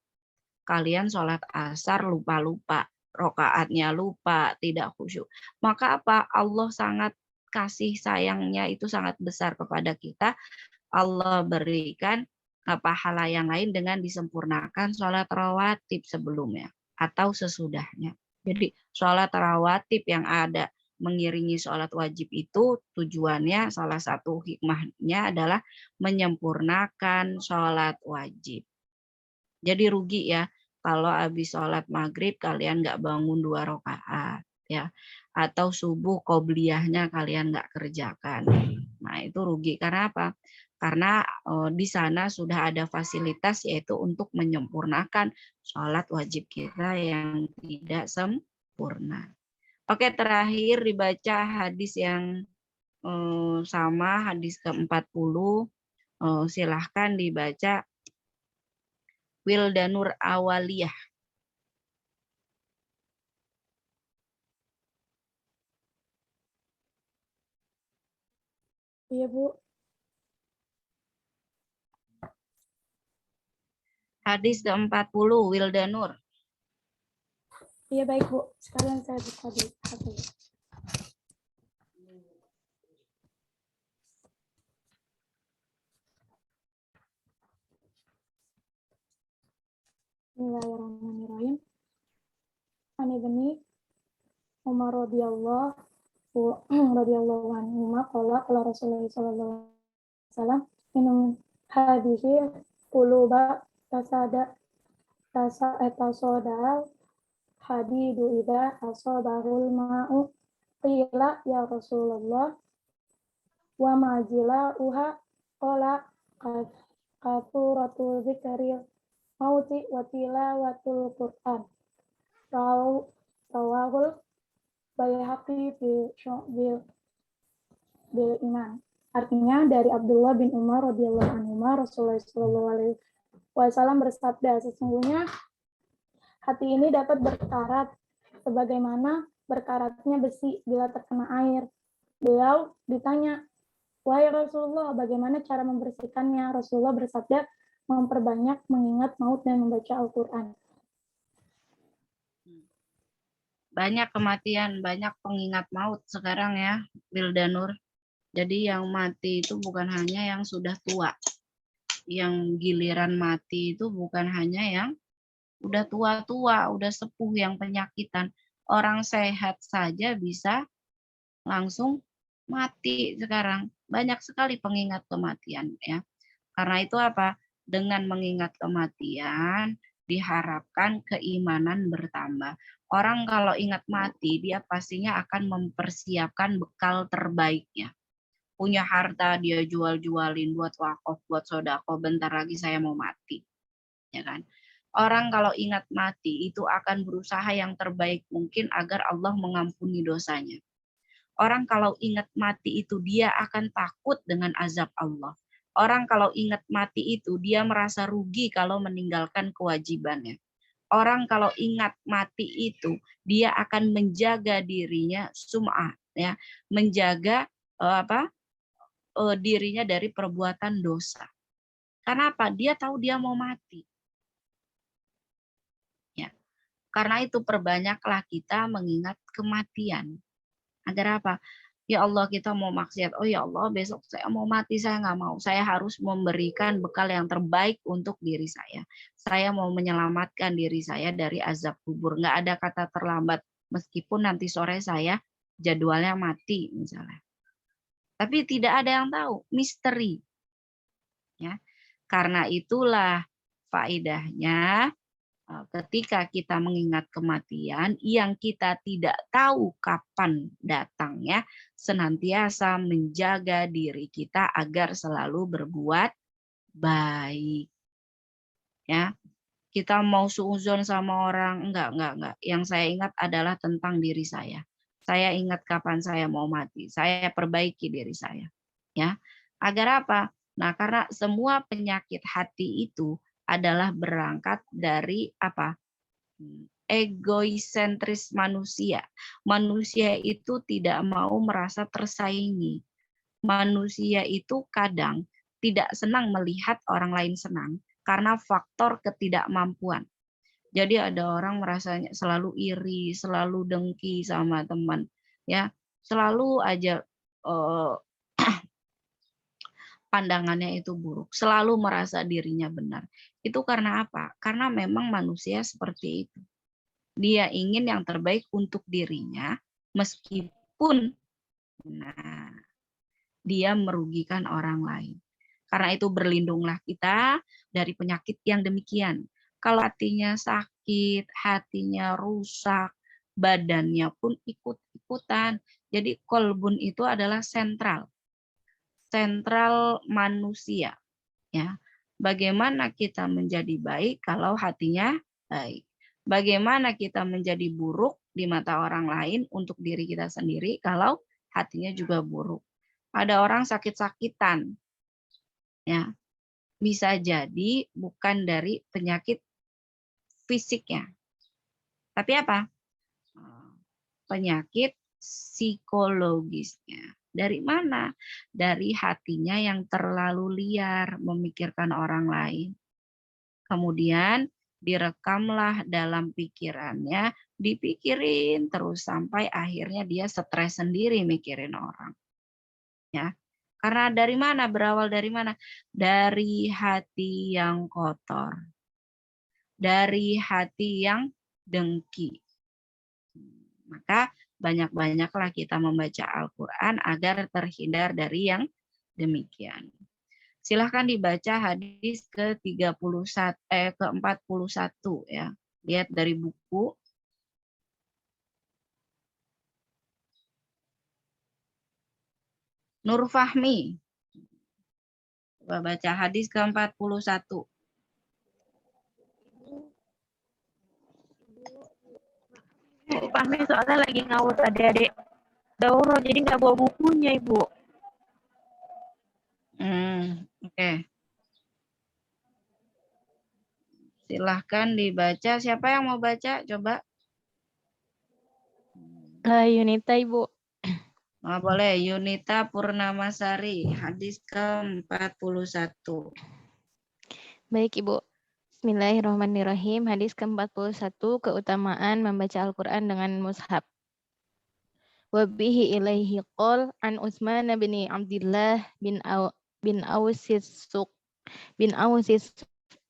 Kalian sholat asar lupa-lupa, rokaatnya lupa, tidak khusyuk. Maka apa? Allah sangat kasih sayangnya itu sangat besar kepada kita. Allah berikan pahala yang lain dengan disempurnakan sholat rawatib sebelumnya atau sesudahnya. Jadi sholat rawatib yang ada mengiringi sholat wajib itu tujuannya salah satu hikmahnya adalah menyempurnakan sholat wajib. Jadi rugi ya kalau habis sholat maghrib kalian nggak bangun 2 rakaat ya, atau subuh qobliyahnya kalian nggak kerjakan. Nah itu rugi karena apa? Karena di sana sudah ada fasilitas yaitu untuk menyempurnakan sholat wajib kita yang tidak sempurna. Oke, terakhir dibaca hadis yang sama, hadis ke-40. Silahkan dibaca Wildanur Awaliyah. Iya, Bu. Hadis ke-40 Wildanur. Iya, baik, Bu. Sekalian saya buka di HP. Bismillahirrahmanirrahim. Ani Ibni Umar radhiyallahu anhu qala Rasulullah sallallahu alaihi wasallam minum hadhihi quluba tasada hadidu idza asabahul ma'u qila ya Rasulullah wa majila uha qala kathuratu dzikril mauti wa tilawatul Qur'an rawahul Baihaqi bil iman. Artinya dari Abdullah bin Umar radhiyallahu anhu Rasulullah sallallahu alaihi wasallam bersabda, sesungguhnya hati ini dapat berkarat sebagaimana berkaratnya besi bila terkena air. Beliau ditanya, wahai Rasulullah, bagaimana cara membersihkannya? Rasulullah bersabda, memperbanyak mengingat maut dan membaca Al-Quran. Banyak kematian, banyak pengingat maut sekarang ya, Wildanur. Jadi yang mati itu bukan hanya yang sudah tua. Yang giliran mati itu bukan hanya yang udah tua-tua, udah sepuh yang penyakitan. Orang sehat saja bisa langsung mati sekarang. Banyak sekali pengingat kematian ya. Karena itu apa? Dengan mengingat kematian diharapkan keimanan bertambah. Orang kalau ingat mati, dia pastinya akan mempersiapkan bekal terbaiknya. Punya harta, dia jual-jualin buat wakaf, buat sodako, bentar lagi saya mau mati. Ya kan? Orang kalau ingat mati, itu akan berusaha yang terbaik mungkin agar Allah mengampuni dosanya. Orang kalau ingat mati itu, dia akan takut dengan azab Allah. Orang kalau ingat mati itu, dia merasa rugi kalau meninggalkan kewajibannya. Orang kalau ingat mati itu, dia akan menjaga dirinya sum'ah, ya, menjaga dirinya dari perbuatan dosa. Karena apa? Dia tahu dia mau mati. Ya, karena itu perbanyaklah kita mengingat kematian. Agar apa? Ya Allah, kita mau maksiat. Oh ya Allah, besok saya mau mati, saya nggak mau. Saya harus memberikan bekal yang terbaik untuk diri saya. Saya mau menyelamatkan diri saya dari azab kubur. Nggak ada kata terlambat, meskipun nanti sore saya jadwalnya mati misalnya. Tapi tidak ada yang tahu, misteri. Ya, karena itulah faedahnya ketika kita mengingat kematian yang kita tidak tahu kapan datangnya, senantiasa menjaga diri kita agar selalu berbuat baik. Ya. kita mau suudzon sama orang, enggak. Yang saya ingat adalah tentang diri saya. Saya ingat kapan saya mau mati. Saya perbaiki diri saya. Ya. Agar apa? Nah, karena semua penyakit hati itu adalah berangkat dari apa? Egoisentris manusia. Manusia itu tidak mau merasa tersaingi. Manusia itu kadang tidak senang melihat orang lain senang karena faktor ketidakmampuan. Jadi ada orang merasanya selalu iri, selalu dengki sama teman, ya, selalu aja pandangannya itu buruk, selalu merasa dirinya benar. Itu karena apa? Karena memang manusia seperti itu. Dia ingin yang terbaik untuk dirinya, meskipun dia merugikan orang lain. Karena itu berlindunglah kita dari penyakit yang demikian. Kalau hatinya sakit, hatinya rusak, badannya pun ikut-ikutan. Jadi kolbun itu adalah sentral manusia. Ya, bagaimana kita menjadi baik kalau hatinya baik? Bagaimana kita menjadi buruk di mata orang lain untuk diri kita sendiri kalau hatinya juga buruk? Ada orang sakit-sakitan, ya, bisa jadi bukan dari penyakit fisiknya, tapi apa? Penyakit psikologisnya. Dari mana? Dari hatinya yang terlalu liar memikirkan orang lain. Kemudian direkamlah dalam pikirannya, dipikirin terus sampai akhirnya dia stres sendiri mikirin orang. Ya. Karena dari mana? Berawal dari mana? Dari hati yang kotor. Dari hati yang dengki. Maka banyak-banyaklah kita membaca Al-Quran agar terhindar dari yang demikian. Silahkan dibaca hadis ke-41 ya. Lihat dari buku. Nur Fahmi. Coba baca hadis ke-41. Bu Fahmi soalnya lagi ngawur adik-adik daurah, jadi nggak bawa bukunya, Ibu. Oke. Silahkan dibaca. Siapa yang mau baca? Coba. Yunita, Ibu. Oh, boleh. Yunita Purnamasari, hadis ke-41. Baik, Ibu. Bismillahirrahmanirrahim. Hadis ke-41, keutamaan membaca Al-Quran dengan mushaf. Wabihi ilaihi qol an Utsman bin Abdullah bin Ausis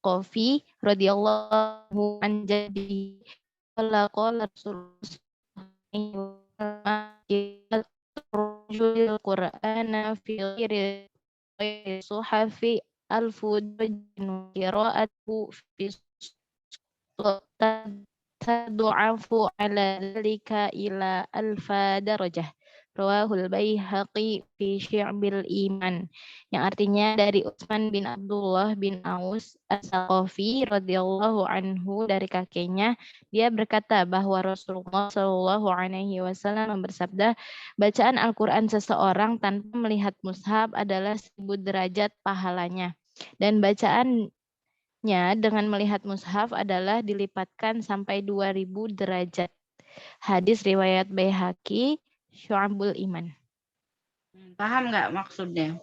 Qafi radhiyallahu an jadi qala Rasulullah Al-Qur'ana fi ghairi suhafi al-fudjin qira'atu fi tadu'afu ala dhalika ila alfa darajah. Rawahul Baihaqi fi Syu'bil Iman, yang artinya dari Utsman bin Abdullah bin Aus As-Saqafi radhiyallahu anhu, dari kakeknya, dia berkata bahwa Rasulullah Shallallahu alaihi wasallam bersabda, bacaan Al-Qur'an seseorang tanpa melihat mushaf adalah 1000 derajat pahalanya, dan bacaannya dengan melihat mushaf adalah dilipatkan sampai 2000 derajat. Hadis riwayat Baihaqi, Syu'abul Iman. Paham nggak maksudnya?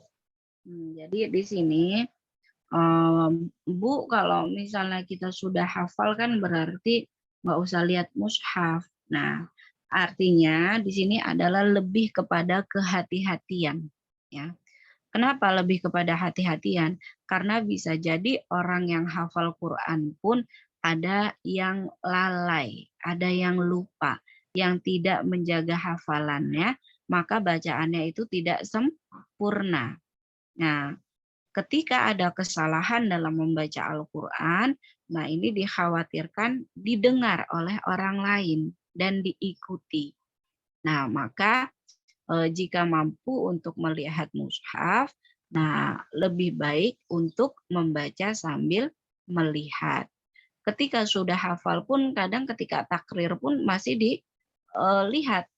Jadi di sini, Bu, kalau misalnya kita sudah hafal kan berarti nggak usah lihat mushaf. Nah, artinya di sini adalah lebih kepada kehati-hatian. Ya. Kenapa lebih kepada hati-hatian? Karena bisa jadi orang yang hafal Quran pun ada yang lalai, ada yang lupa, yang tidak menjaga hafalannya, maka bacaannya itu tidak sempurna. Nah, ketika ada kesalahan dalam membaca Al-Quran, nah ini dikhawatirkan didengar oleh orang lain dan diikuti. Nah, maka jika mampu untuk melihat mushaf, nah lebih baik untuk membaca sambil melihat. ketika sudah hafal pun kadang ketika takrir pun masih dilihat.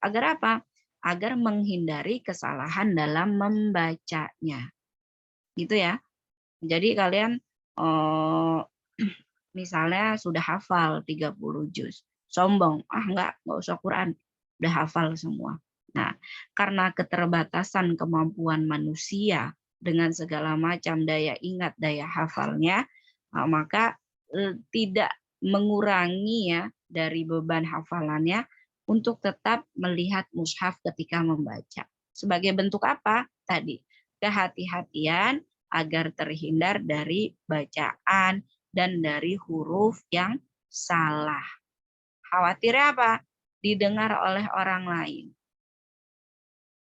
Agar apa? Agar menghindari kesalahan dalam membacanya. Gitu ya. Jadi kalian misalnya sudah hafal 30 juz. Sombong, enggak usah Quran. Udah hafal semua. Nah, karena keterbatasan kemampuan manusia dengan segala macam daya ingat, daya hafalnya, maka tidak mengurangi ya dari beban hafalannya untuk tetap melihat mushaf ketika membaca. Sebagai bentuk apa? Tadi, kehati-hatian agar terhindar dari bacaan dan dari huruf yang salah. Khawatirnya apa? Didengar oleh orang lain.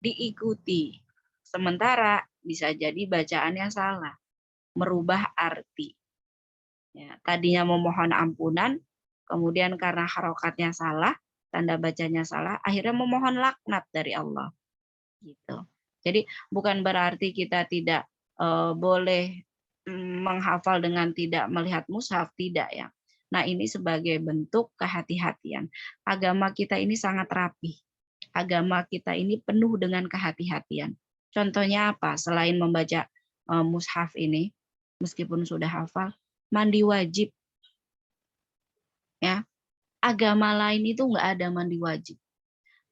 Diikuti. Sementara bisa jadi bacaannya salah. Merubah arti. Ya, tadinya memohon ampunan, kemudian karena harokatnya salah, tanda bacanya salah, akhirnya memohon laknat dari Allah. Gitu. Jadi bukan berarti kita tidak boleh menghafal dengan tidak melihat mushaf, tidak ya. Nah, ini sebagai bentuk kehati-hatian. Agama kita ini sangat rapi. Agama kita ini penuh dengan kehati-hatian. Contohnya apa? Selain membaca mushaf ini, meskipun sudah hafal, mandi wajib. Ya. Agama lain itu enggak ada mandi wajib.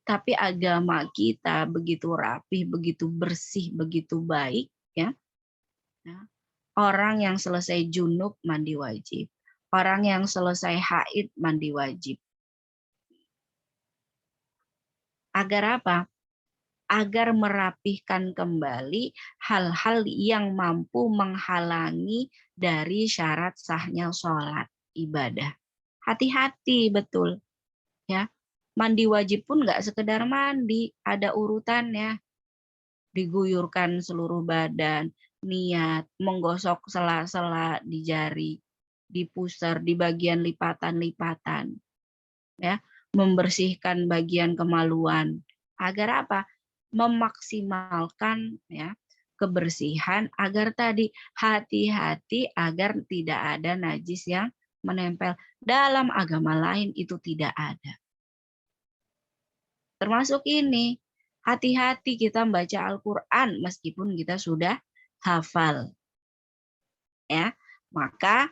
Tapi agama kita begitu rapi, begitu bersih, begitu baik, ya. Orang yang selesai junub mandi wajib. Orang yang selesai haid mandi wajib. Agar apa? Agar merapihkan kembali hal-hal yang mampu menghalangi dari syarat sahnya sholat ibadah. Hati-hati betul. Ya, mandi wajib pun nggak sekedar mandi, ada urutannya. Diguyurkan seluruh badan, niat, menggosok sela-sela di jari, di pusar, di bagian lipatan-lipatan. Ya, membersihkan bagian kemaluan. Agar apa? Memaksimalkan ya kebersihan agar tadi hati-hati agar tidak ada najis yang menempel. Dalam agama lain itu tidak ada. Termasuk ini, hati-hati kita membaca Al-Quran meskipun kita sudah hafal. Ya, maka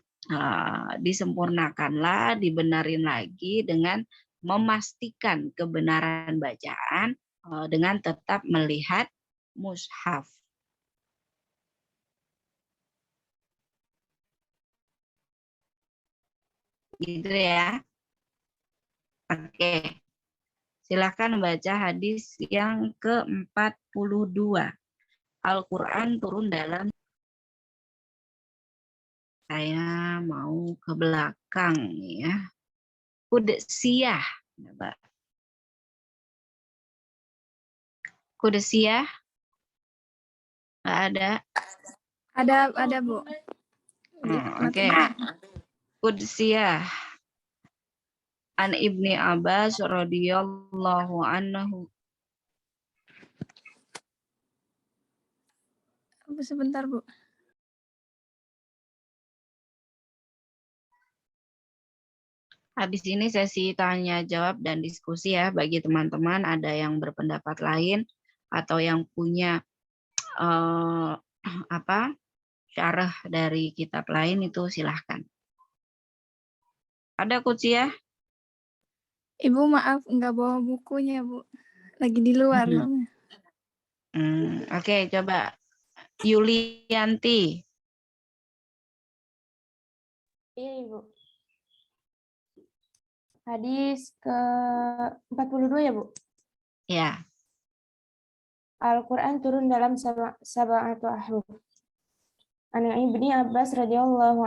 disempurnakanlah, dibenarin lagi dengan memastikan kebenaran bacaan dengan tetap melihat mushaf. Gitu ya. Oke. Silakan baca hadis yang ke-42. Al-Quran turun dalam. Saya mau ke belakang ya. Qudusiyah. Qudusiyah? Nggak ada? Ada Bu. Oke. Qudusiyah. An Ibni Abbas radhiyallahu anhu. Sebentar Bu. Habis ini sesi tanya jawab dan diskusi ya bagi teman-teman ada yang berpendapat lain atau yang punya syarah dari kitab lain itu silahkan. Ada Qudusiyah? Ibu maaf nggak bawa bukunya Bu. Lagi di luar. Oke, coba Yulianti. Iya Ibu. Hadis ke-42 ya Bu? Ya. Al-Quran turun dalam sab'atu ahruf. An Ibni Abbas radhiyallahu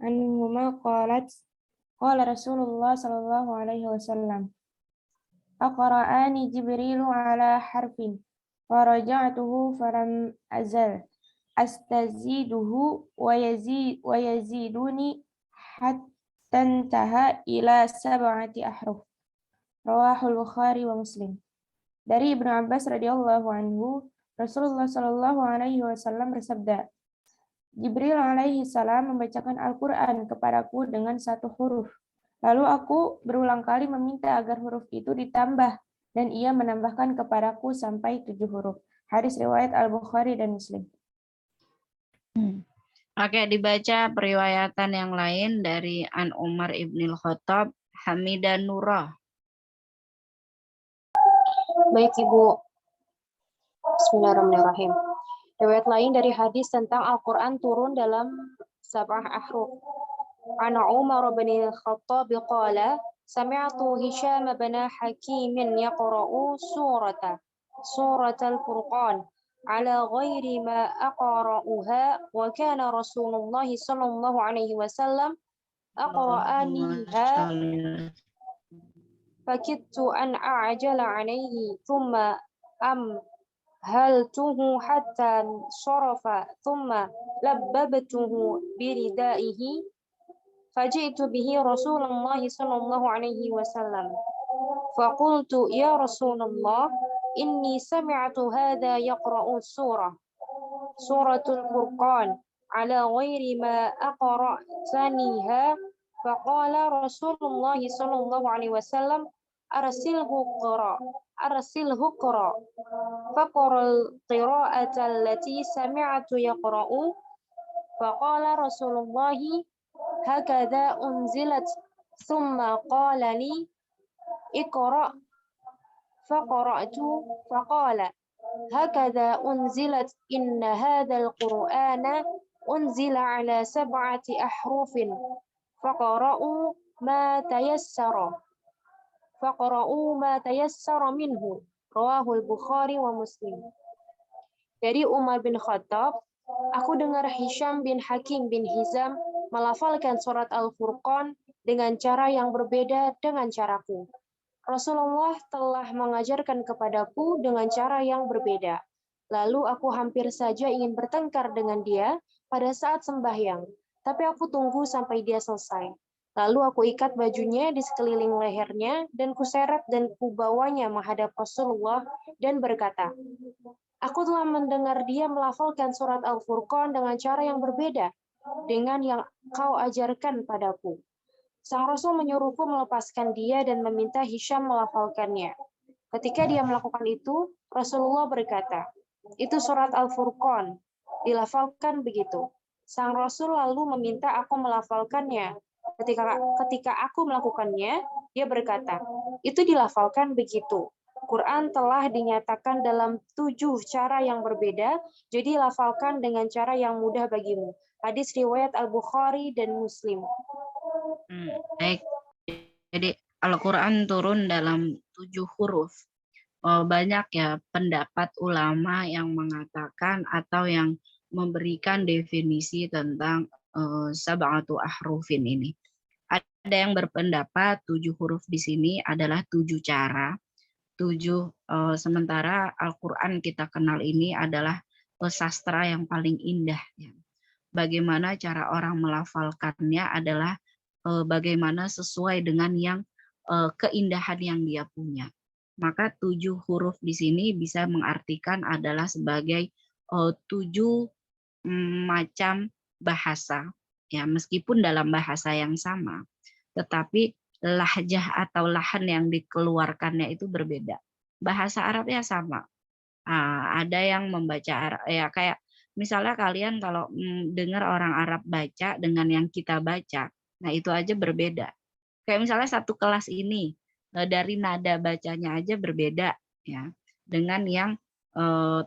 anhuma qala Rasulullah sallallahu alaihi wasallam aqra'ani Jibrilu ala harfin wa raja'tuhu falam azal astaziduhu wa yaziduni hatta intaha ila sab'ati ahruf. Rawahul Bukhari wa Muslim. Dari Ibnu Abbas radhiyallahu anhu, Rasulullah Shallallahu alaihi wasallam bersabda, Jibril alaihi salam membacakan Al-Quran kepadaku dengan 1 huruf. Lalu aku berulang kali meminta agar huruf itu ditambah, dan ia menambahkan kepadaku sampai 7 huruf. Hadis riwayat Al-Bukhari dan Muslim. Oke, dibaca periwayatan yang lain dari An Umar ibnil Khattab, Hamidah Nurah. Baik Ibu, Bismillahirrahmanirrahim. Riwayat lain dari hadis tentang Al-Quran turun dalam 7 ahruf. An Umar bin Khattab qala sami'tu Hisham bin Hakim yaqra'u suratal Furqan ala ghairi ma aqra'uha wa kana Rasulullah sallallahu alaihi wasallam aqra'aniha fakittu an a'jala alaihi thumma أمهلته حتى صرف ثم لببته بردائه فجئت به رسول الله صلى الله عليه وسلم فقلت يا رسول الله إني سمعت هذا يقرأ سورة الفرقان على غير ما أقرأتنيها فقال رسول الله صلى الله عليه وسلم أرسله قرأ فقرأ القراءة التي سمعت يقرأ فقال رسول الله هكذا أنزلت ثم قال لي اقرأ فقرأت فقال هكذا أنزلت إن هذا القرآن أنزل على 7 أحرف فقرأوا ما تيسر منه Rawahul Bukhari wa Muslim. Dari Umar bin Khattab, aku dengar Hisham bin Hakim bin Hizam melafalkan surat Al-Furqan dengan cara yang berbeda dengan caraku. Rasulullah telah mengajarkan kepadaku dengan cara yang berbeda. Lalu aku hampir saja ingin bertengkar dengan dia pada saat sembahyang, tapi aku tunggu sampai dia selesai. Lalu aku ikat bajunya di sekeliling lehernya dan kuseret dan kubawanya menghadap Rasulullah dan berkata, aku telah mendengar dia melafalkan surat Al-Furqan dengan cara yang berbeda dengan yang kau ajarkan padaku. Sang Rasul menyuruhku melepaskan dia dan meminta Hisham melafalkannya. Ketika dia melakukan itu, Rasulullah berkata, itu surat Al-Furqan, dilafalkan begitu. Sang Rasul lalu meminta aku melafalkannya. Ketika aku melakukannya, dia berkata, itu dilafalkan begitu. Quran telah dinyatakan dalam 7 cara yang berbeda, jadi lafalkan dengan cara yang mudah bagimu. Hadis riwayat Al-Bukhari dan Muslim. Baik, jadi Al-Quran turun dalam 7 huruf. Banyak ya pendapat ulama yang mengatakan atau yang memberikan definisi tentang sab'atu ahrufin ini. Ada yang berpendapat 7 huruf di sini adalah 7 cara. 7 sementara Al-Quran kita kenal ini adalah sastra yang paling indah. Ya. Bagaimana cara orang melafalkannya adalah bagaimana sesuai dengan yang keindahan yang dia punya. Maka 7 huruf di sini bisa mengartikan adalah sebagai 7 macam bahasa, ya meskipun dalam bahasa yang sama, tetapi lahjah atau lahan yang dikeluarkannya itu berbeda. Bahasa Arabnya sama. Ada yang membaca Arab, ya kayak misalnya kalian kalau dengar orang Arab baca dengan yang kita baca, nah itu aja berbeda. Kayak misalnya satu kelas ini dari nada bacanya aja berbeda, ya dengan yang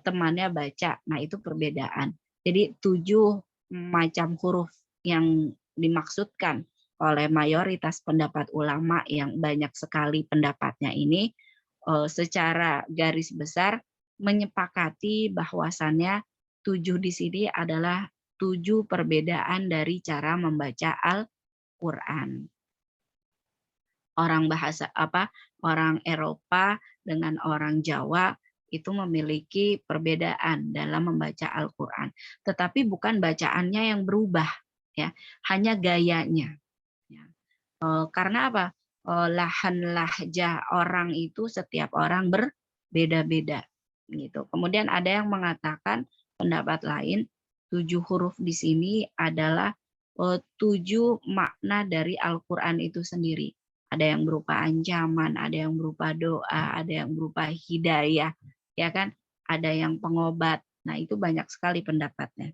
temannya baca, nah itu perbedaan. Jadi 7 macam huruf yang dimaksudkan oleh mayoritas pendapat ulama yang banyak sekali pendapatnya ini secara garis besar menyepakati bahwasannya 7 di sini adalah 7 perbedaan dari cara membaca Al-Quran. Orang Eropa dengan orang Jawa itu memiliki perbedaan dalam membaca Al-Quran. Tetapi bukan bacaannya yang berubah, ya, hanya gayanya. Ya. Karena apa? Lahan lahjah orang itu setiap orang berbeda-beda. Gitu. Kemudian ada yang mengatakan pendapat lain, 7 huruf di sini adalah 7 makna dari Al-Quran itu sendiri. Ada yang berupa ancaman, ada yang berupa doa, ada yang berupa hidayah, ya kan? Ada yang pengobat. Nah, itu banyak sekali pendapatnya.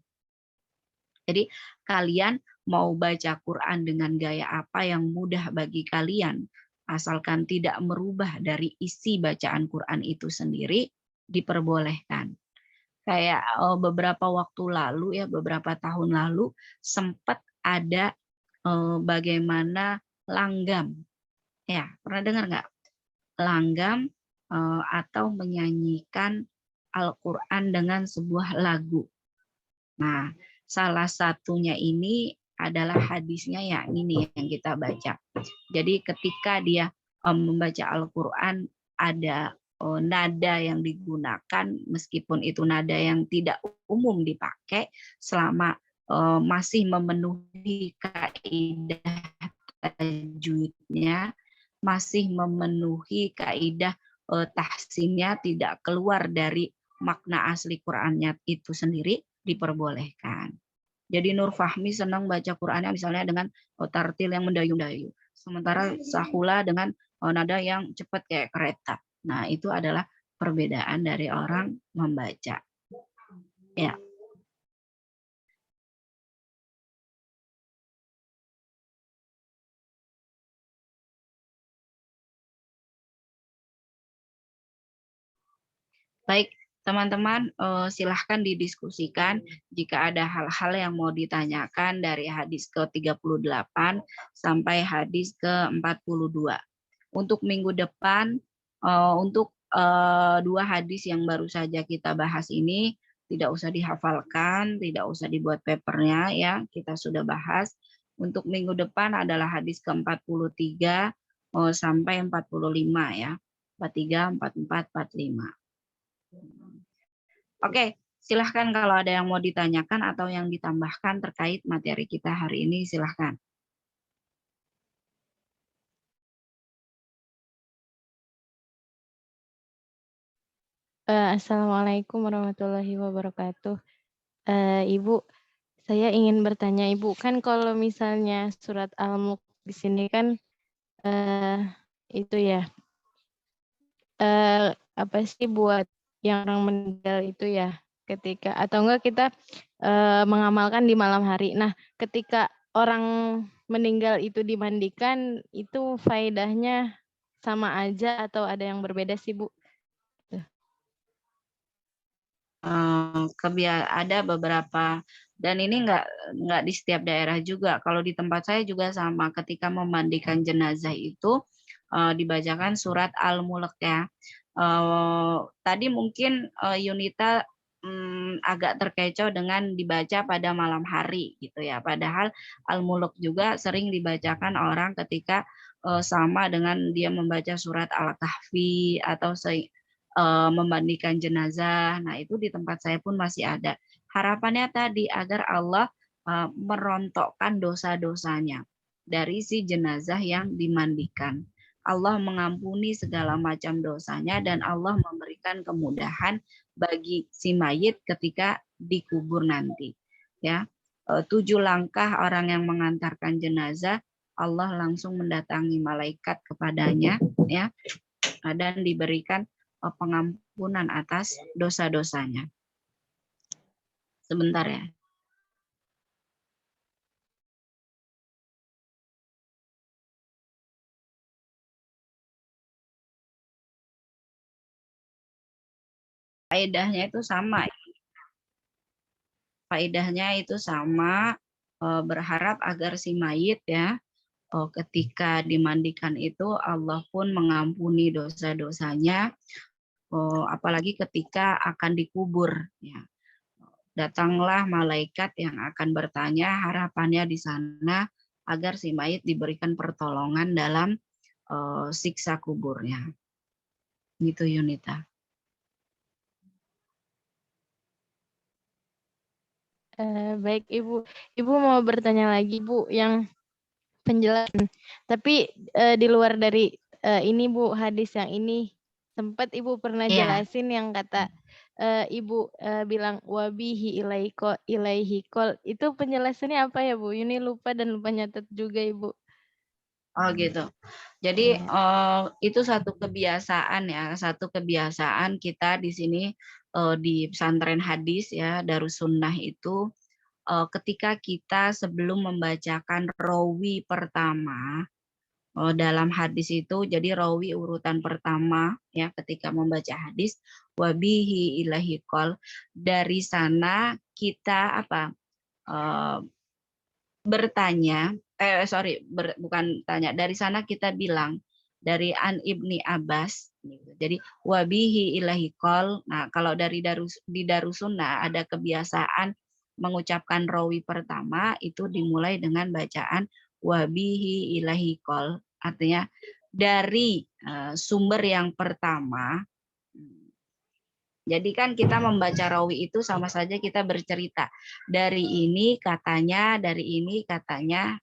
Jadi kalian mau baca Quran dengan gaya apa yang mudah bagi kalian, asalkan tidak merubah dari isi bacaan Quran itu sendiri, diperbolehkan. Kayak beberapa waktu lalu ya, beberapa tahun lalu sempat ada bagaimana langgam. Ya, pernah dengar nggak? Langgam atau menyanyikan Al-Quran dengan sebuah lagu. Nah, salah satunya ini adalah hadisnya yang ini yang kita baca. Jadi ketika dia membaca Al-Quran, ada nada yang digunakan, meskipun itu nada yang tidak umum dipakai, selama masih memenuhi kaidah tajwidnya, masih memenuhi kaidah tahsinnya, tidak keluar dari makna asli Qur'annya itu sendiri, diperbolehkan. Jadi Nur Fahmi senang baca Qur'annya misalnya dengan tartil yang mendayu-dayu. Sementara Sahula dengan nada yang cepat kayak kereta. Nah, itu adalah perbedaan dari orang membaca. Ya. Baik, teman-teman, silahkan didiskusikan jika ada hal-hal yang mau ditanyakan dari hadis ke-38 sampai hadis ke-42. Untuk minggu depan, untuk 2 hadis yang baru saja kita bahas ini, tidak usah dihafalkan, tidak usah dibuat papernya ya, kita sudah bahas. Untuk minggu depan adalah hadis ke-43 sampai 45 ya, 43, 44, 45. Oke, silahkan kalau ada yang mau ditanyakan atau yang ditambahkan terkait materi kita hari ini, silahkan. Assalamualaikum warahmatullahi wabarakatuh. Ibu, saya ingin bertanya Ibu, kan kalau misalnya surat Al-Mulk di sini kan itu ya, apa sih buat yang orang meninggal itu ya, ketika atau enggak kita mengamalkan di malam hari. Nah, ketika orang meninggal itu dimandikan, itu faedahnya sama aja atau ada yang berbeda sih Bu? Ada beberapa, dan ini nggak di setiap daerah juga. Kalau di tempat saya juga sama, ketika memandikan jenazah itu dibacakan surat Al-Mulk ya. Tadi mungkin Yunita agak terkecoh dengan dibaca pada malam hari gitu ya. Padahal Al-Mulk juga sering dibacakan orang ketika sama dengan dia membaca surat Al-Kahfi atau memandikan jenazah. Nah, itu di tempat saya pun masih ada. Harapannya tadi agar Allah merontokkan dosa-dosanya dari si jenazah yang dimandikan. Allah mengampuni segala macam dosanya dan Allah memberikan kemudahan bagi si mayit ketika dikubur nanti. Ya, 7 langkah orang yang mengantarkan jenazah, Allah langsung mendatangi malaikat kepadanya, ya, dan diberikan pengampunan atas dosa-dosanya. Sebentar ya. Faedahnya itu sama. Faedahnya itu sama, berharap agar si mayit ya, ketika dimandikan itu Allah pun mengampuni dosa-dosanya, apalagi ketika akan dikubur ya. Datanglah malaikat yang akan bertanya, harapannya di sana agar si mayit diberikan pertolongan dalam siksa kuburnya. Gitu Yunita. Baik Ibu. Ibu mau bertanya lagi Bu, yang penjelasan. Tapi di luar dari ini Bu, hadis yang ini sempat Ibu pernah jelasin yang kata Ibu bilang wabihi ilaihi kol. Itu penjelasannya apa ya Bu? Ini lupa dan lupa nyatet juga Ibu. Oh gitu. Jadi Iya. itu satu kebiasaan ya, satu kebiasaan kita di sini di pesantren hadis ya, Darussunnah itu ketika kita sebelum membacakan rawi pertama dalam hadis itu, jadi rawi urutan pertama ya ketika membaca hadis wabihi ilahi qol, dari sana kita apa bertanya bukan tanya, dari sana kita bilang dari An Ibni Abbas gitu. Jadi wabihi ilahi qol. Nah, kalau di Darussunnah ada kebiasaan mengucapkan rawi pertama itu dimulai dengan bacaan wabihi ilahi qol. Artinya dari sumber yang pertama. Jadi kan kita membaca rawi itu sama saja kita bercerita. Dari ini katanya,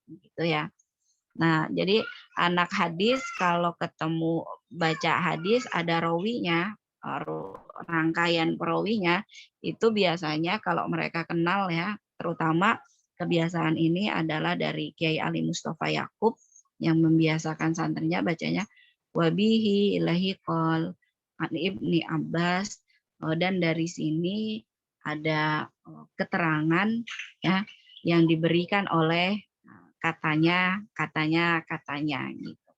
gitu ya. Nah, jadi anak hadis kalau ketemu baca hadis ada rawinya, rangkaian perawinya, itu biasanya kalau mereka kenal ya, terutama kebiasaan ini adalah dari Kiai Ali Mustafa Yakub yang membiasakan santrinya bacanya wabihi ilahi qol an Ibni Abbas, dan dari sini ada keterangan ya yang diberikan oleh katanya gitu.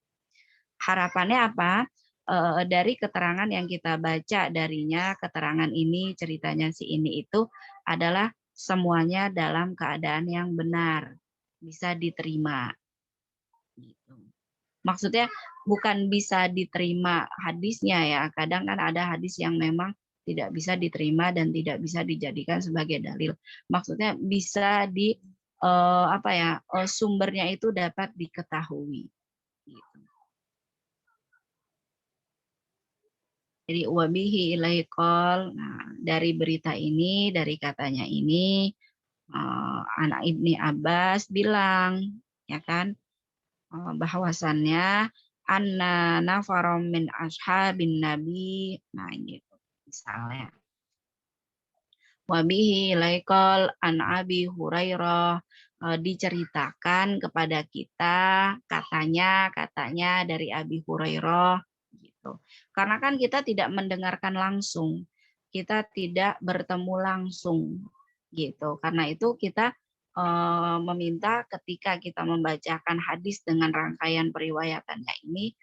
Harapannya apa? Dari keterangan yang kita baca darinya, keterangan ini, ceritanya si ini itu adalah semuanya dalam keadaan yang benar, bisa diterima. Gitu. Maksudnya bukan bisa diterima hadisnya ya, kadang kan ada hadis yang memang tidak bisa diterima dan tidak bisa dijadikan sebagai dalil. Maksudnya bisa di sumbernya itu dapat diketahui. Gitu. Jadi wabihi ilaihi qol. Nah, dari berita ini, dari katanya ini, anak Ibni Abbas bilang, ya kan, bahwasannya anna nafarom min ashabin nabi. Nah, gitu. Misalnya wabihi laikol an Abi Hurairah, diceritakan kepada kita katanya dari Abi Hurairah gitu. Karena kan kita tidak mendengarkan langsung, kita tidak bertemu langsung gitu. Karena itu kita meminta ketika kita membacakan hadis dengan rangkaian periwayatannya ini,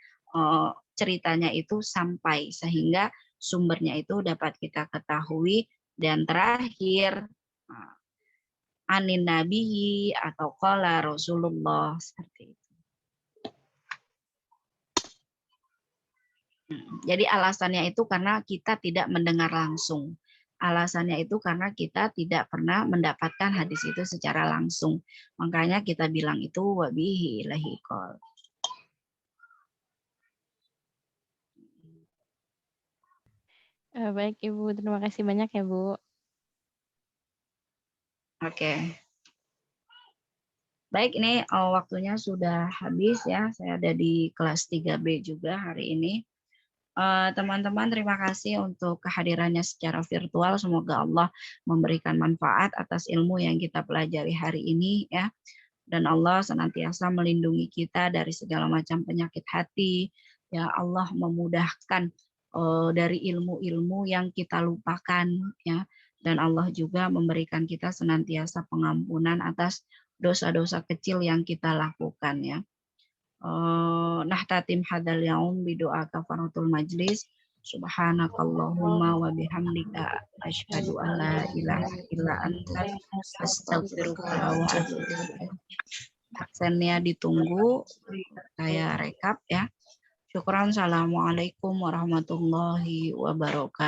ceritanya itu sampai sehingga sumbernya itu dapat kita ketahui. Dan terakhir anin nabi atau qala Rasulullah, seperti itu. Jadi alasannya itu karena kita tidak mendengar langsung. Alasannya itu karena kita tidak pernah mendapatkan hadis itu secara langsung. Makanya kita bilang itu wabihi ilahi qol. Baik Ibu, terima kasih banyak ya Bu. Oke. Baik, ini waktunya sudah habis ya. Saya ada di kelas 3B juga hari ini. Teman-teman, terima kasih untuk kehadirannya secara virtual. Semoga Allah memberikan manfaat atas ilmu yang kita pelajari hari ini ya. Dan Allah senantiasa melindungi kita dari segala macam penyakit hati. Ya, Allah memudahkan dari ilmu-ilmu yang kita lupakan ya. Dan Allah juga memberikan kita senantiasa pengampunan atas dosa-dosa kecil yang kita lakukan ya. Nahtatim hadal yaum bidoa kafaratul majlis. Subhanakallahumma wa bihamdika asyhadu an la ilaha illa anta astaghfiruka wa atubu ilaik. Aksennya ditunggu, saya rekap ya. Syukran. Assalamualaikum warahmatullahi wabarakatuh.